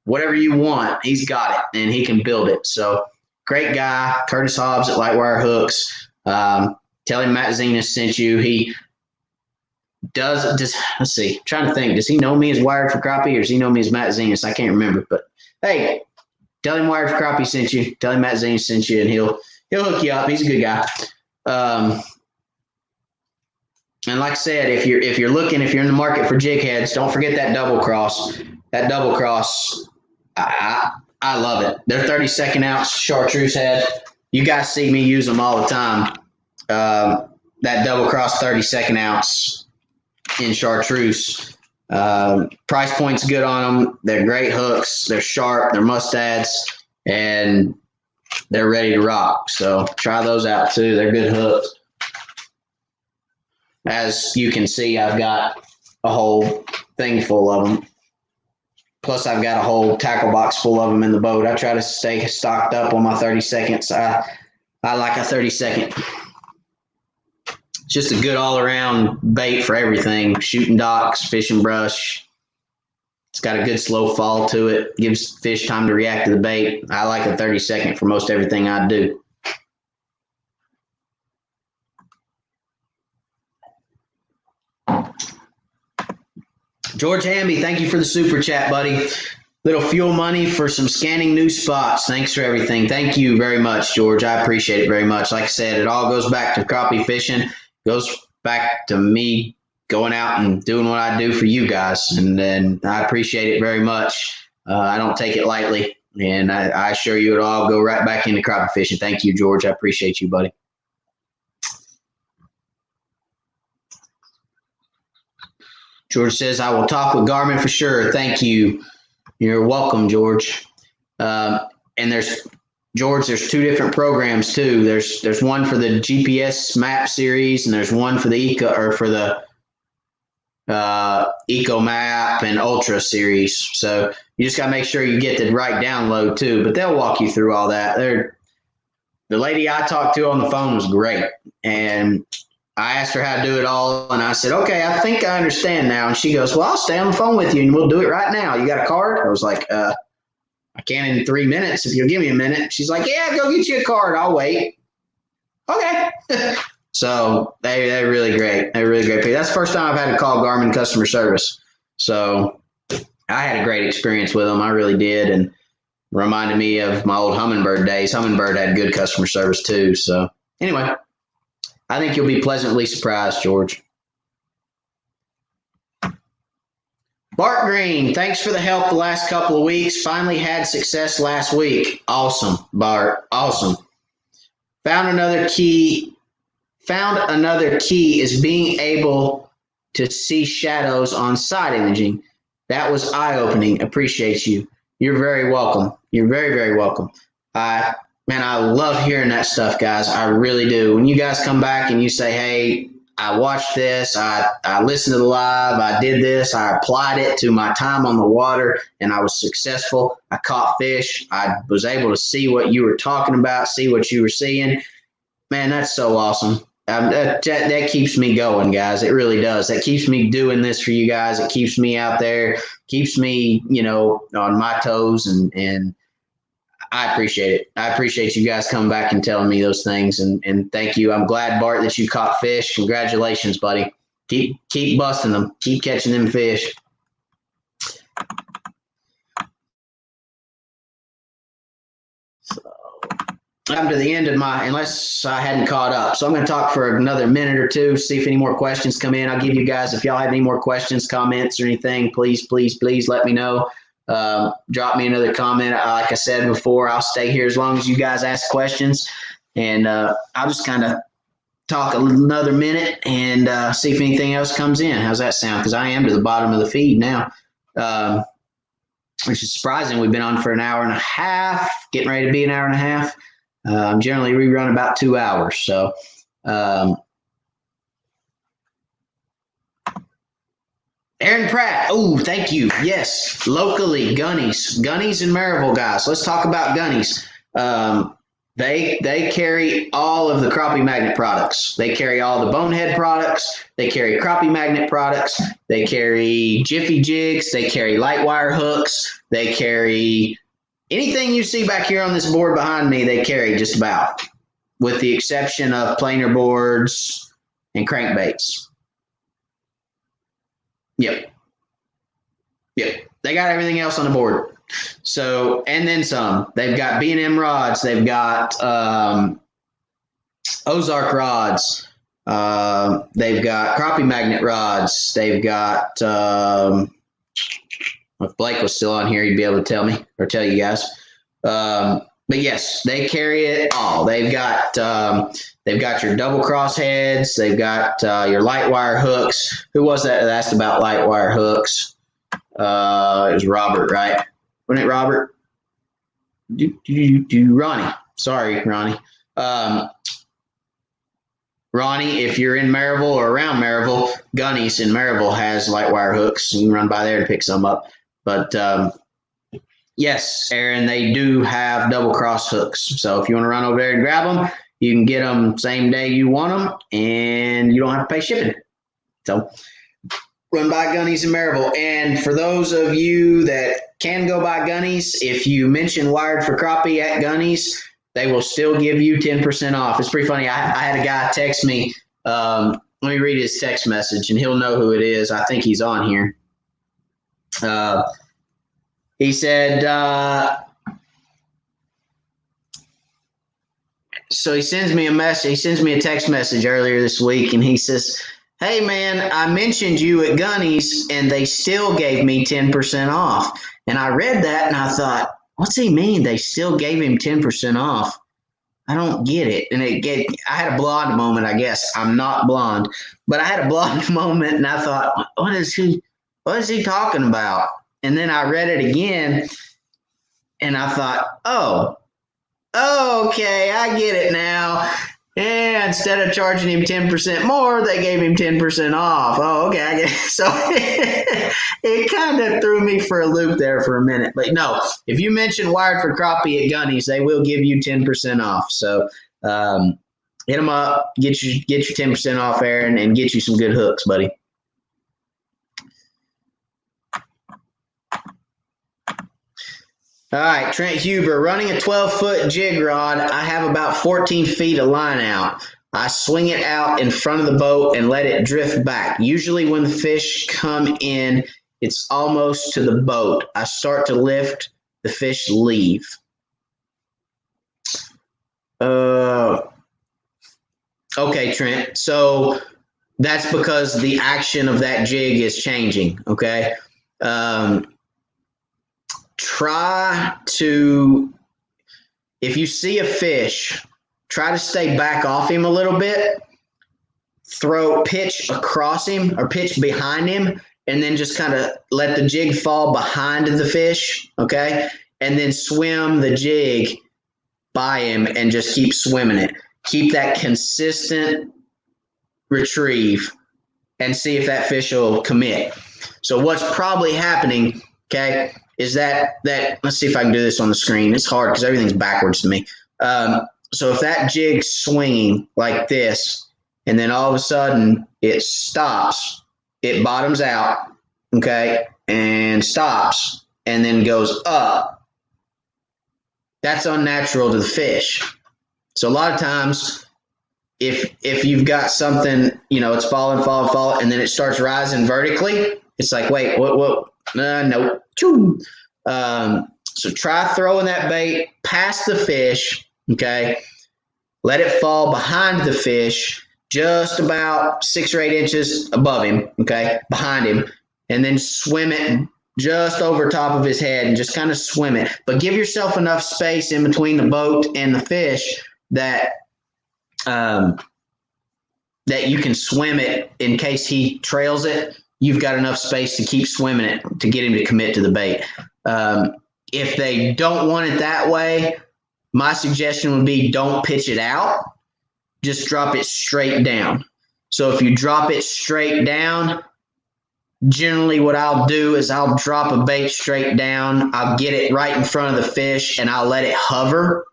whatever you want, he's got it, and he can build it. So great guy, Curtis Hobbs at Lightwire Hooks. Tell him Matt Zenas sent you. He let's see, I'm trying to think. Does he know me as Wired for Crappie, or does he know me as Matt Zenas? I can't remember. But hey, tell him Wired for Crappie sent you. Tell him Matt Zenas sent you, and he'll hook you up. He's a good guy. And like I said, if you're in the market for jig heads, don't forget that double cross. That double cross, I love it. They're 32nd ounce chartreuse head. You guys see me use them all the time. That double cross 32nd ounce in chartreuse. Price point's good on them. They're great hooks. They're sharp. They're mustads, and they're ready to rock. So try those out too. They're good hooks. As you can see, I've got a whole thing full of them. Plus, I've got a whole tackle box full of them in the boat. I try to stay stocked up on my 32nds. I like a 32nd. It's just a good all-around bait for everything. Shooting docks, fishing brush. It's got a good slow fall to it. Gives fish time to react to the bait. I like a 32nd for most everything I do. George Hamby, thank you for the super chat, buddy. Little fuel money for some scanning new spots. Thanks for everything. Thank you very much, George. I appreciate it very much. Like I said, it all goes back to crappie fishing. Goes back to me going out and doing what I do for you guys. And I appreciate it very much. I don't take it lightly. And I assure you it'll all go right back into crappie fishing. Thank you, George. I appreciate you, buddy. George says, I will talk with Garmin for sure. Thank you. You're welcome, George. And there's 2 different programs too. There's one for the GPS map series, and there's one for the Eco Map and Ultra series. So you just gotta make sure you get the right download too. But they'll walk you through all that. The lady I talked to on the phone was great, and I asked her how to do it all, and I said, okay, I think I understand now. And she goes, well, I'll stay on the phone with you, and we'll do it right now. You got a card? I was like, I can in 3 minutes if you'll give me a minute. She's like, yeah, go get you a card. I'll wait. Okay. So they're really great. They're really great. That's the first time I've had to call Garmin customer service. So I had a great experience with them. I really did, and reminded me of my old Humminbird days. Humminbird had good customer service too. So anyway, I think you'll be pleasantly surprised, George. Bart Green, thanks for the help the last couple of weeks. Finally had success last week. Awesome, Bart. Awesome. Found another key is being able to see shadows on side imaging. That was eye-opening. Appreciate you. You're very welcome. You're very, very welcome. Man, I love hearing that stuff, guys. I really do. When you guys come back and you say, hey, I watched this, I listened to the live, I did this, I applied it to my time on the water, and I was successful. I caught fish. I was able to see what you were talking about, see what you were seeing. Man, that's so awesome. That keeps me going, guys. It really does. That keeps me doing this for you guys. It keeps me out there, keeps me, on my toes, and I appreciate it. I appreciate you guys coming back and telling me those things, and thank you. I'm glad, Bart, that you caught fish. Congratulations, buddy. Keep busting them. Keep catching them fish. So I'm to the end of unless I hadn't caught up. So I'm going to talk for another minute or two, see if any more questions come in. I'll give you guys, if y'all have any more questions, comments, or anything, please let me know. Drop me another comment. Like I said before, I'll stay here as long as you guys ask questions, and I'll just kind of talk another minute and see if anything else comes in. How's that sound? Because I am to the bottom of the feed now, which is surprising. We've been on for an hour and a half, getting ready to be an hour and a half. Generally, we run about 2 hours. So Aaron Pratt. Oh, thank you. Yes, locally, Gunnies and Maryville guys. Let's talk about Gunnies. They carry all of the crappie magnet products. They carry all the bonehead products. They carry crappie magnet products. They carry jiffy jigs. They carry light wire hooks. They carry anything you see back here on this board behind me. They carry just about, with the exception of planer boards and crankbaits. Yep. They got everything else on the board. So, and then some. They've got B&M rods. They've got Ozark rods. They've got crappie magnet rods. They've got, if Blake was still on here, he'd be able to tell me or tell you guys. But yes, they carry it all. They've got your double cross heads. They've got your light wire hooks. Who was that asked about light wire hooks? It was Robert, right? Wasn't it Robert? Ronnie. Sorry, Ronnie. Ronnie, if you're in Maryville or around Maryville, Gunnies in Maryville has light wire hooks. You can run by there to pick some up. But yes, Aaron, they do have double cross hooks. So if you want to run over there and grab them, you can get them same day you want them, and you don't have to pay shipping. So run by Gunnies in Maryville. And for those of you that can go by Gunnies, if you mention Wired for Crappie at Gunnies, they will still give you 10% off. It's pretty funny. I had a guy text me. Let me read his text message, and he'll know who it is. I think he's on here. He said, so he sends me a message. He sends me a text message earlier this week, and he says, "Hey, man, I mentioned you at Gunnies, and they still gave me 10% off." And I read that, and I thought, what's he mean? They still gave him 10% off? I don't get it. And I had a blonde moment, I guess. I'm not blonde, but I had a blonde moment, and I thought, what is he talking about? And then I read it again, and I thought, oh, okay, I get it now. And instead of charging him 10% more, they gave him 10% off. Oh, okay, I get it. So it kind of threw me for a loop there for a minute. But no, if you mention Wired for Crappie at Gunnies, they will give you 10% off. So hit them up, get your 10% off, Aaron, and get you some good hooks, buddy. All right, Trent Huber, running a 12-foot jig rod. I have about 14 feet of line out. I swing it out in front of the boat and let it drift back. Usually when the fish come in, it's almost to the boat. I start to lift, the fish leave. Okay, Trent. So that's because the action of that jig is changing, okay? Try to, if you see a fish, try to stay back off him a little bit, pitch across him or pitch behind him, and then just kind of let the jig fall behind the fish, okay? And then swim the jig by him and just keep swimming it. Keep that consistent retrieve and see if that fish will commit. So what's probably happening, okay, is that let's see if I can do this on the screen. It's hard because everything's backwards to me. So if that jig's swinging like this, and then all of a sudden it stops, it bottoms out, okay, and stops, and then goes up, that's unnatural to the fish. So a lot of times, if you've got something, it's falling, and then it starts rising vertically, it's like, wait, what? No. So try throwing that bait past the fish, okay? Let it fall behind the fish, just about 6 or 8 inches above him, okay, behind him, and then swim it just over top of his head and just kind of swim it. But give yourself enough space in between the boat and the fish that you can swim it in case he trails it. You've got enough space to keep swimming it to get him to commit to the bait. If they don't want it that way, my suggestion would be don't pitch it out. Just drop it straight down. So if you drop it straight down, generally what I'll do is I'll drop a bait straight down. I'll get it right in front of the fish and I'll let it hover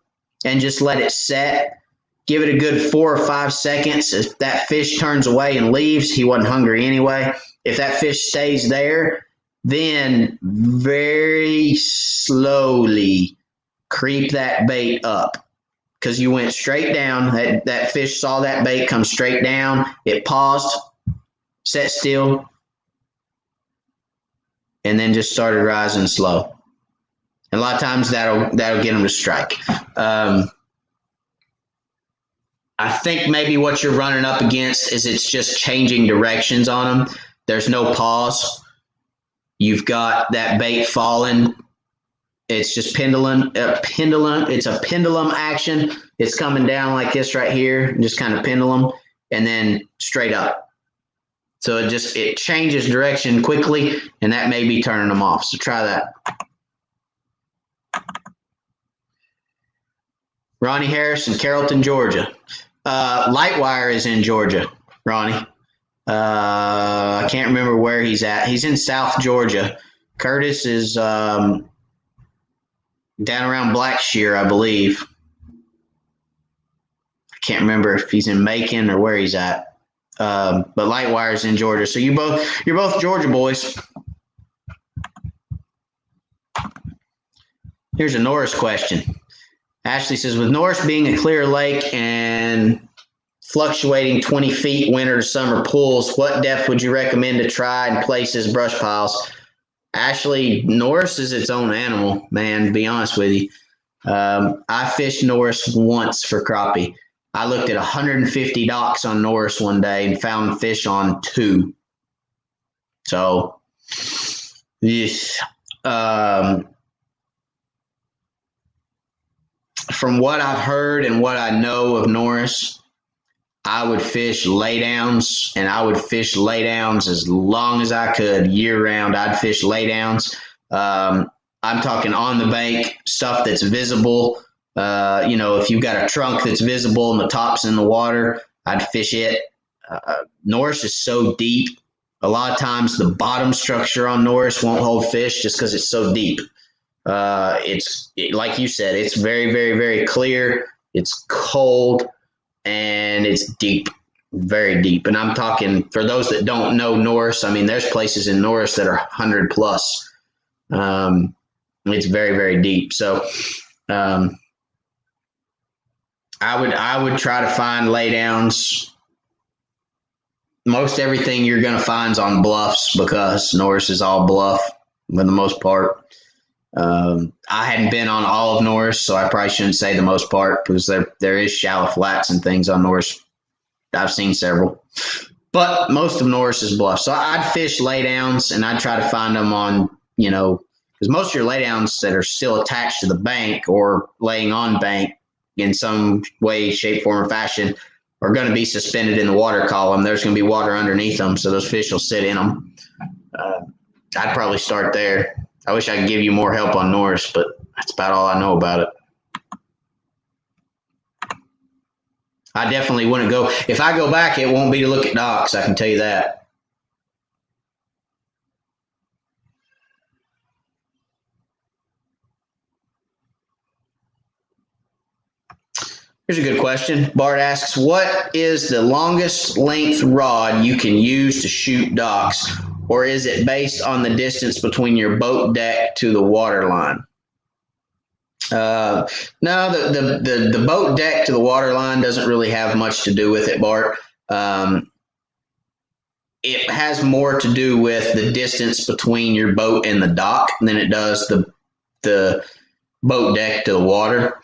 and just let it set. Give it a good 4 or 5 seconds. If that fish turns away and leaves, he wasn't hungry anyway. If that fish stays there, then very slowly creep that bait up, because you went straight down. That fish saw that bait come straight down. It paused, sat still, and then just started rising slow. And a lot of times that'll get them to strike. I think maybe what you're running up against is it's just changing directions on them. There's no pause. You've got that bait falling. It's just pendulum. It's a pendulum action. It's coming down like this right here, just kind of pendulum, and then straight up. So it changes direction quickly, and that may be turning them off. So try that. Ronnie Harris in Carrollton, Georgia. Lightwire is in Georgia, Ronnie. I can't remember where he's at. He's in South Georgia. Curtis is down around Blackshear, I believe. I can't remember if he's in Macon or where he's at. But Lightwire is in Georgia. So you're both Georgia boys. Here's a Norris question. Ashley says, with Norris being a clear lake and fluctuating 20 feet winter to summer pools, what depth would you recommend to try and place as brush piles? Ashley, Norris is its own animal, man, to be honest with you. I fished Norris once for crappie. I looked at 150 docks on Norris one day and found fish on 2. So, yes. From what I've heard and what I know of Norris, I would fish laydowns, and I would fish laydowns as long as I could year round. I'd fish laydowns. I'm talking on the bank, stuff that's visible. If you've got a trunk that's visible and the top's in the water, I'd fish it. Norris is so deep. A lot of times the bottom structure on Norris won't hold fish just because it's so deep. It's like you said, it's very, very, very clear. It's cold and it's deep, very deep. And I'm talking, for those that don't know Norris, I mean, there's places in Norris that are 100 plus. It's very, very deep. So, I would try to find laydowns. Most everything you're going to find is on bluffs, because Norris is all bluff for the most part. I hadn't been on all of Norris, so I probably shouldn't say the most part, because there is shallow flats and things on Norris. I've seen several, but most of Norris is bluff. So I'd fish laydowns, and I'd try to find them on, because most of your laydowns that are still attached to the bank or laying on bank in some way, shape, form, or fashion are going to be suspended in the water column. There's going to be water underneath them, so those fish will sit in them. I'd probably start there. I wish I could give you more help on Norris, but that's about all I know about it. I definitely wouldn't go. If I go back, it won't be to look at docks, I can tell you that. Here's a good question. Bart asks, what is the longest length rod you can use to shoot docks? Or is it based on the distance between your boat deck to the water line? No, the boat deck to the water line doesn't really have much to do with it, Bart. It has more to do with the distance between your boat and the dock than it does the boat deck to the water.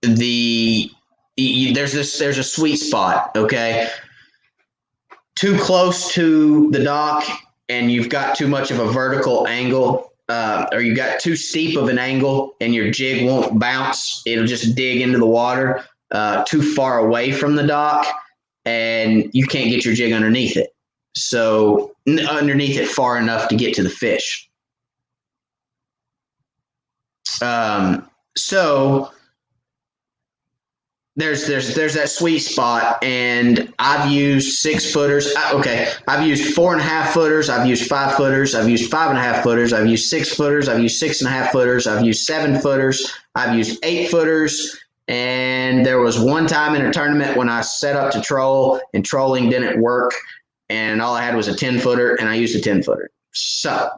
There's a sweet spot, okay? Too close to the dock and you've got too much of a vertical angle, or you got too steep of an angle and your jig won't bounce. It'll just dig into the water too far away from the dock, and you can't get your jig underneath it. So underneath it far enough to get to the fish. So there's that sweet spot, and I've used 6-footers. Okay, I've used 4.5 footers. I've used 5 footers. I've used 5.5 footers. I've used 6 footers. I've used 6.5 footers. I've used 7 footers. I've used 8 footers. And there was one time in a tournament when I set up to troll and trolling didn't work, and all I had was a 10-footer, and I used a 10-footer. So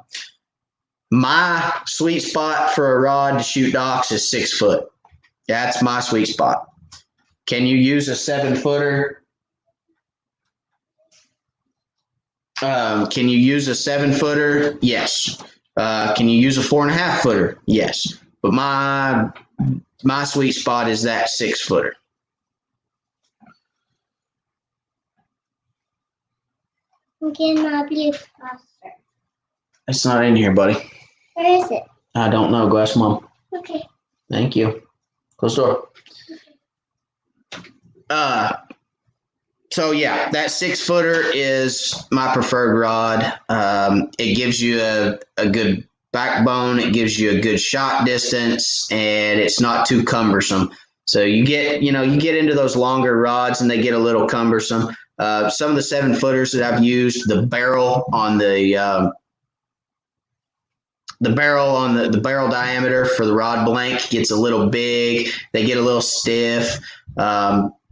my sweet spot for a rod to shoot docks is 6 foot. That's my sweet spot. Can you use a 7-footer? Can you use a 7-footer? Yes. Can you use a 4.5-footer? Yes. But my sweet spot is that 6-footer. I'm getting my blue phosphor. It's not in here, buddy. Where is it? I don't know. Go ask Mom. Okay. Thank you. Close the door. So yeah, that 6-footer is my preferred rod. It gives you a good backbone. It gives you a good shot distance, and it's not too cumbersome. So you get into those longer rods, and they get a little cumbersome. Some of the 7-footers that I've used, the barrel on the barrel diameter for the rod blank gets a little big. They get a little stiff.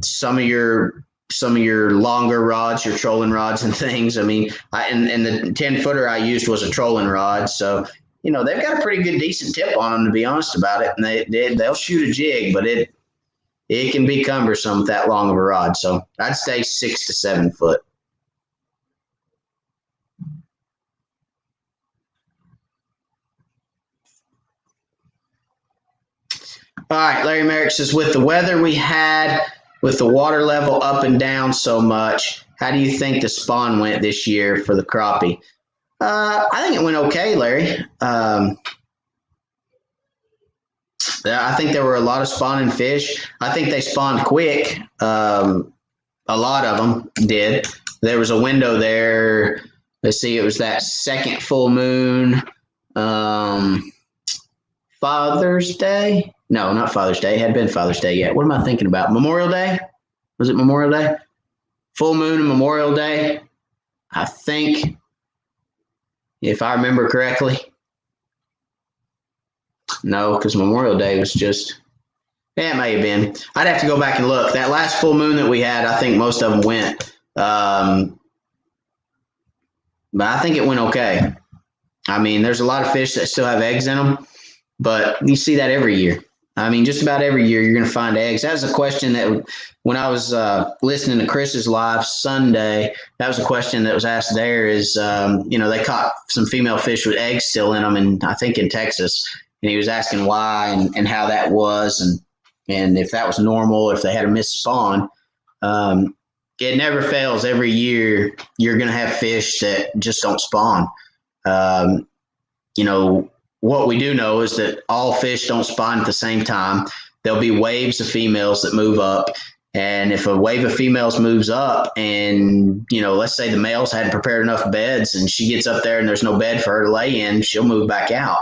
Some of your longer rods, your trolling rods and things. I mean, and the 10-footer I used was a trolling rod, so they've got a pretty good, decent tip on them, to be honest about it, and they'll shoot a jig, but it can be cumbersome with that long of a rod. So I'd say 6 to 7 foot. All right, Larry Merrick says, with the weather we had, with the water level up and down so much, how do you think the spawn went this year for the crappie? I think it went okay, Larry. I think there were a lot of spawning fish. I think they spawned quick. A lot of them did. There was a window there. Let's see, it was that second full moon. Father's Day? No, not Father's Day. It hadn't been Father's Day yet. What am I thinking about? Memorial Day? Was it Memorial Day? Full moon and Memorial Day, I think, if I remember correctly. No, because Memorial Day was just, it may have been. I'd have to go back and look. That last full moon that we had, I think most of them went. But I think it went okay. I mean, there's a lot of fish that still have eggs in them, but you see that every year. I mean, just about every year you're going to find eggs. That was a question that when I was listening to Chris's live Sunday, that was a question that was asked there is, they caught some female fish with eggs still in them, and I think in Texas, and he was asking why and how that was and if that was normal, if they had a missed spawn. It never fails. Every year you're going to have fish that just don't spawn. What we do know is that all fish don't spawn at the same time. There'll be waves of females that move up. And if a wave of females moves up and, let's say the males hadn't prepared enough beds and she gets up there and there's no bed for her to lay in, she'll move back out.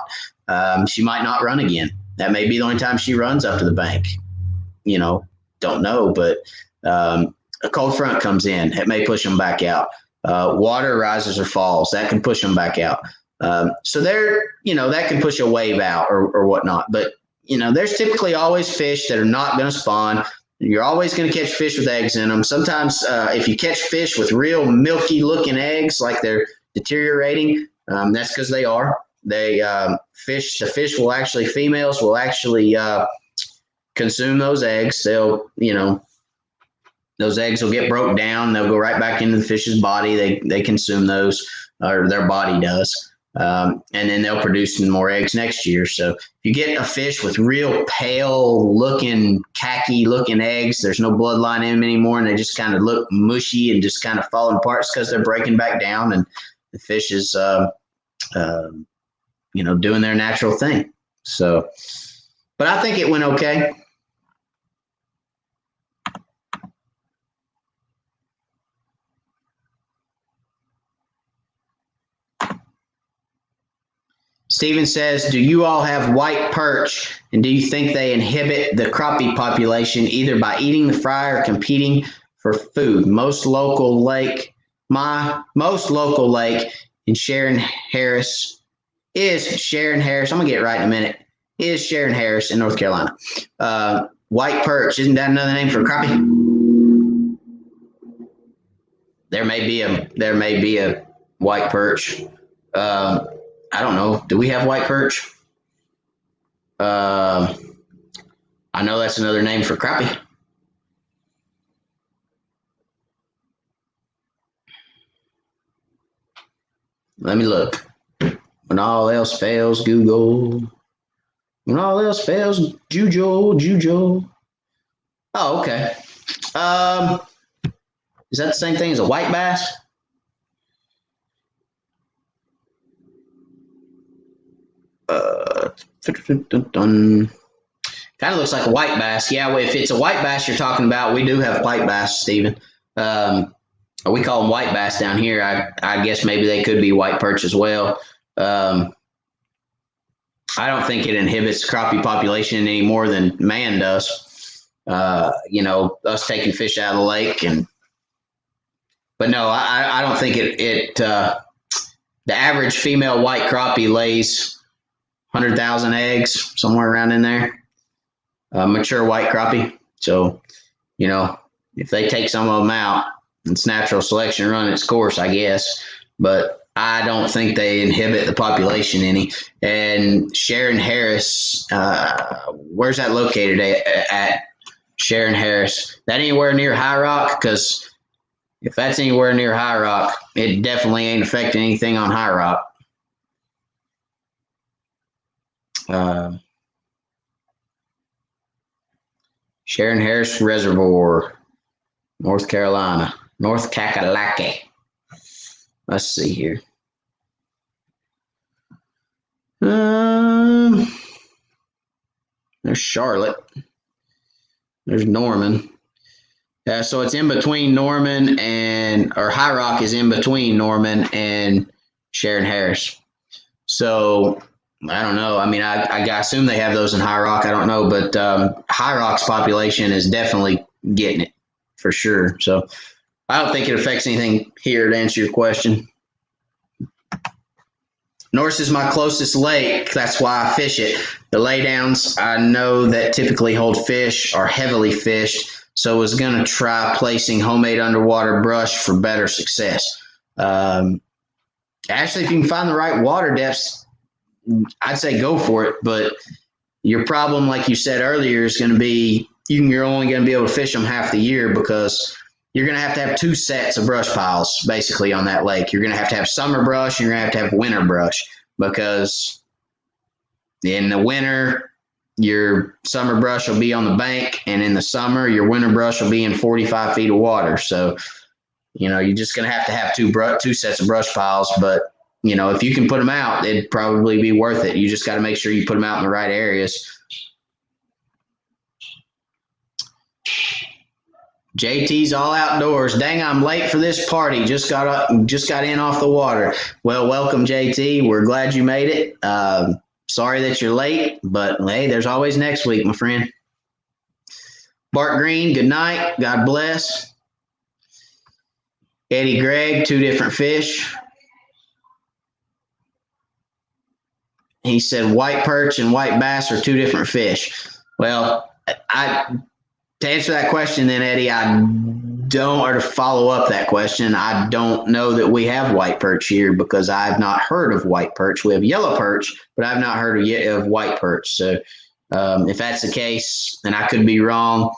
She might not run again. That may be the only time she runs up to the bank. Don't know, but a cold front comes in. It may push them back out. Water rises or falls. That can push them back out. So that can push a wave out or whatnot. But, there's typically always fish that are not going to spawn. You're always going to catch fish with eggs in them. Sometimes if you catch fish with real milky looking eggs, like they're deteriorating, that's because they are. The females will actually consume those eggs. Those eggs will get broke down. They'll go right back into the fish's body. They consume those, or their body does. And then they'll produce more eggs next year. So if you get a fish with real pale looking, khaki looking eggs, there's no bloodline in them anymore, and they just kind of look mushy and just kind of falling apart because they're breaking back down, and the fish is, doing their natural thing. So, but I think it went okay. Steven says, do you all have white perch, and do you think they inhibit the crappie population either by eating the fry or competing for food? Most local lake in Sharon Harris is Sharon Harris. I'm going to get it right in a minute. Is Sharon Harris in North Carolina. White perch, isn't that another name for crappie? There may be a white perch. I don't know. Do we have white perch? I know that's another name for crappie. Let me look. When all else fails, Google. When all else fails, Jujo. Oh, okay. Is that the same thing as a white bass? Kind of looks like a white bass. Yeah, if it's a white bass you're talking about, we do have white bass, Stephen. We call them white bass down here. I guess maybe they could be white perch as well. I don't think it inhibits crappie population any more than man does. Us taking fish out of the lake, but no, I don't think it. The average female white crappie lays 100,000 eggs, somewhere around in there. Mature white crappie. So, if they take some of them out, it's natural selection run its course, I guess. But I don't think they inhibit the population any. And Sharon Harris, where's that located at? Sharon Harris. That anywhere near High Rock? Because if that's anywhere near High Rock, it definitely ain't affecting anything on High Rock. Sharon Harris Reservoir, North Carolina, North Kakalaki. Let's see here. There's Charlotte. There's Norman. So it's in between Norman or High Rock is in between Norman and Sharon Harris. So I don't know. I mean, I assume they have those in High Rock. I don't know, but High Rock's population is definitely getting it for sure. So I don't think it affects anything here, to answer your question. Norse is my closest lake. That's why I fish it. The laydowns I know that typically hold fish are heavily fished, so I was going to try placing homemade underwater brush for better success. Actually, if you can find the right water depths, I'd say go for it. But your problem, like you said earlier, is going to be you're only going to be able to fish them half the year because you're going to have two sets of brush piles basically on that lake. You're going to have summer brush and you're going to have winter brush, because in the winter, your summer brush will be on the bank, and in the summer, your winter brush will be in 45 feet of water. So, you're just going to have two sets of brush piles. But, if you can put them out, it'd probably be worth it. You just got to make sure you put them out in the right areas. JT's all outdoors. Dang, I'm late for this party. Just got in off the water. Well, welcome, JT. We're glad you made it. Sorry that you're late, but hey, there's always next week, my friend. Bart Green, good night. God bless. Eddie Gregg, 2 different fish. He said white perch and white bass are 2 different fish. Well, to answer that question then, Eddie, or to follow up that question, I don't know that we have white perch here because I've not heard of white perch. We have yellow perch, but I've not heard of white perch. So if that's the case, then I could be wrong.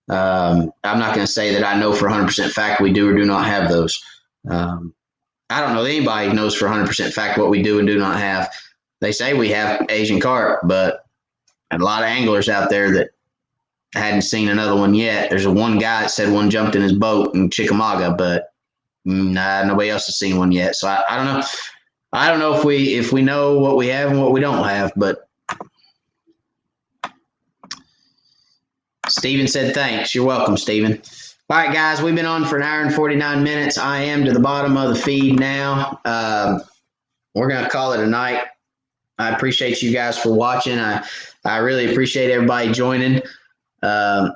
I'm not going to say that I know for 100% fact we do or do not have those. I don't know that anybody knows for 100% fact what we do and do not have. They say we have Asian carp, but a lot of anglers out there that hadn't seen another one yet. There's one guy that said one jumped in his boat in Chickamauga, but nobody else has seen one yet. So I don't know. I don't know if we know what we have and what we don't have, but Steven said thanks. You're welcome, Steven. All right, guys, we've been on for 1 hour and 49 minutes. I am to the bottom of the feed now. We're going to call it a night. I appreciate you guys for watching. I really appreciate everybody joining. Eddie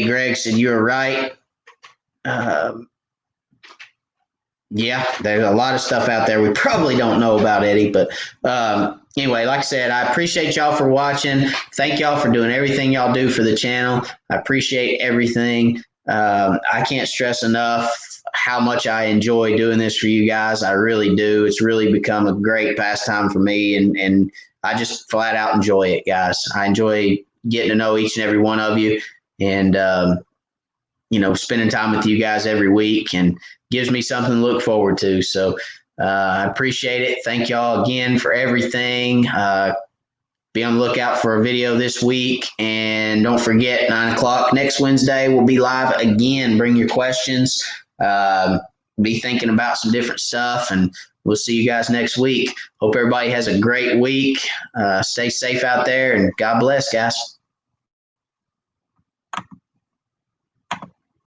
Gregg said you were right. Yeah, there's a lot of stuff out there we probably don't know about, Eddie. But anyway, like I said, I appreciate y'all for watching. Thank y'all for doing everything y'all do for the channel. I appreciate everything. I can't stress enough how much I enjoy doing this for you guys. I really do. It's really become a great pastime for me, and I just flat out enjoy it, guys. I enjoy getting to know each and every one of you, and spending time with you guys every week, and gives me something to look forward to. So I appreciate it. Thank y'all again for everything. Be on the lookout for a video this week. And don't forget, 9 o'clock next Wednesday, we'll be live again. Bring your questions. Be thinking about some different stuff. And we'll see you guys next week. Hope everybody has a great week. Stay safe out there. And God bless, guys.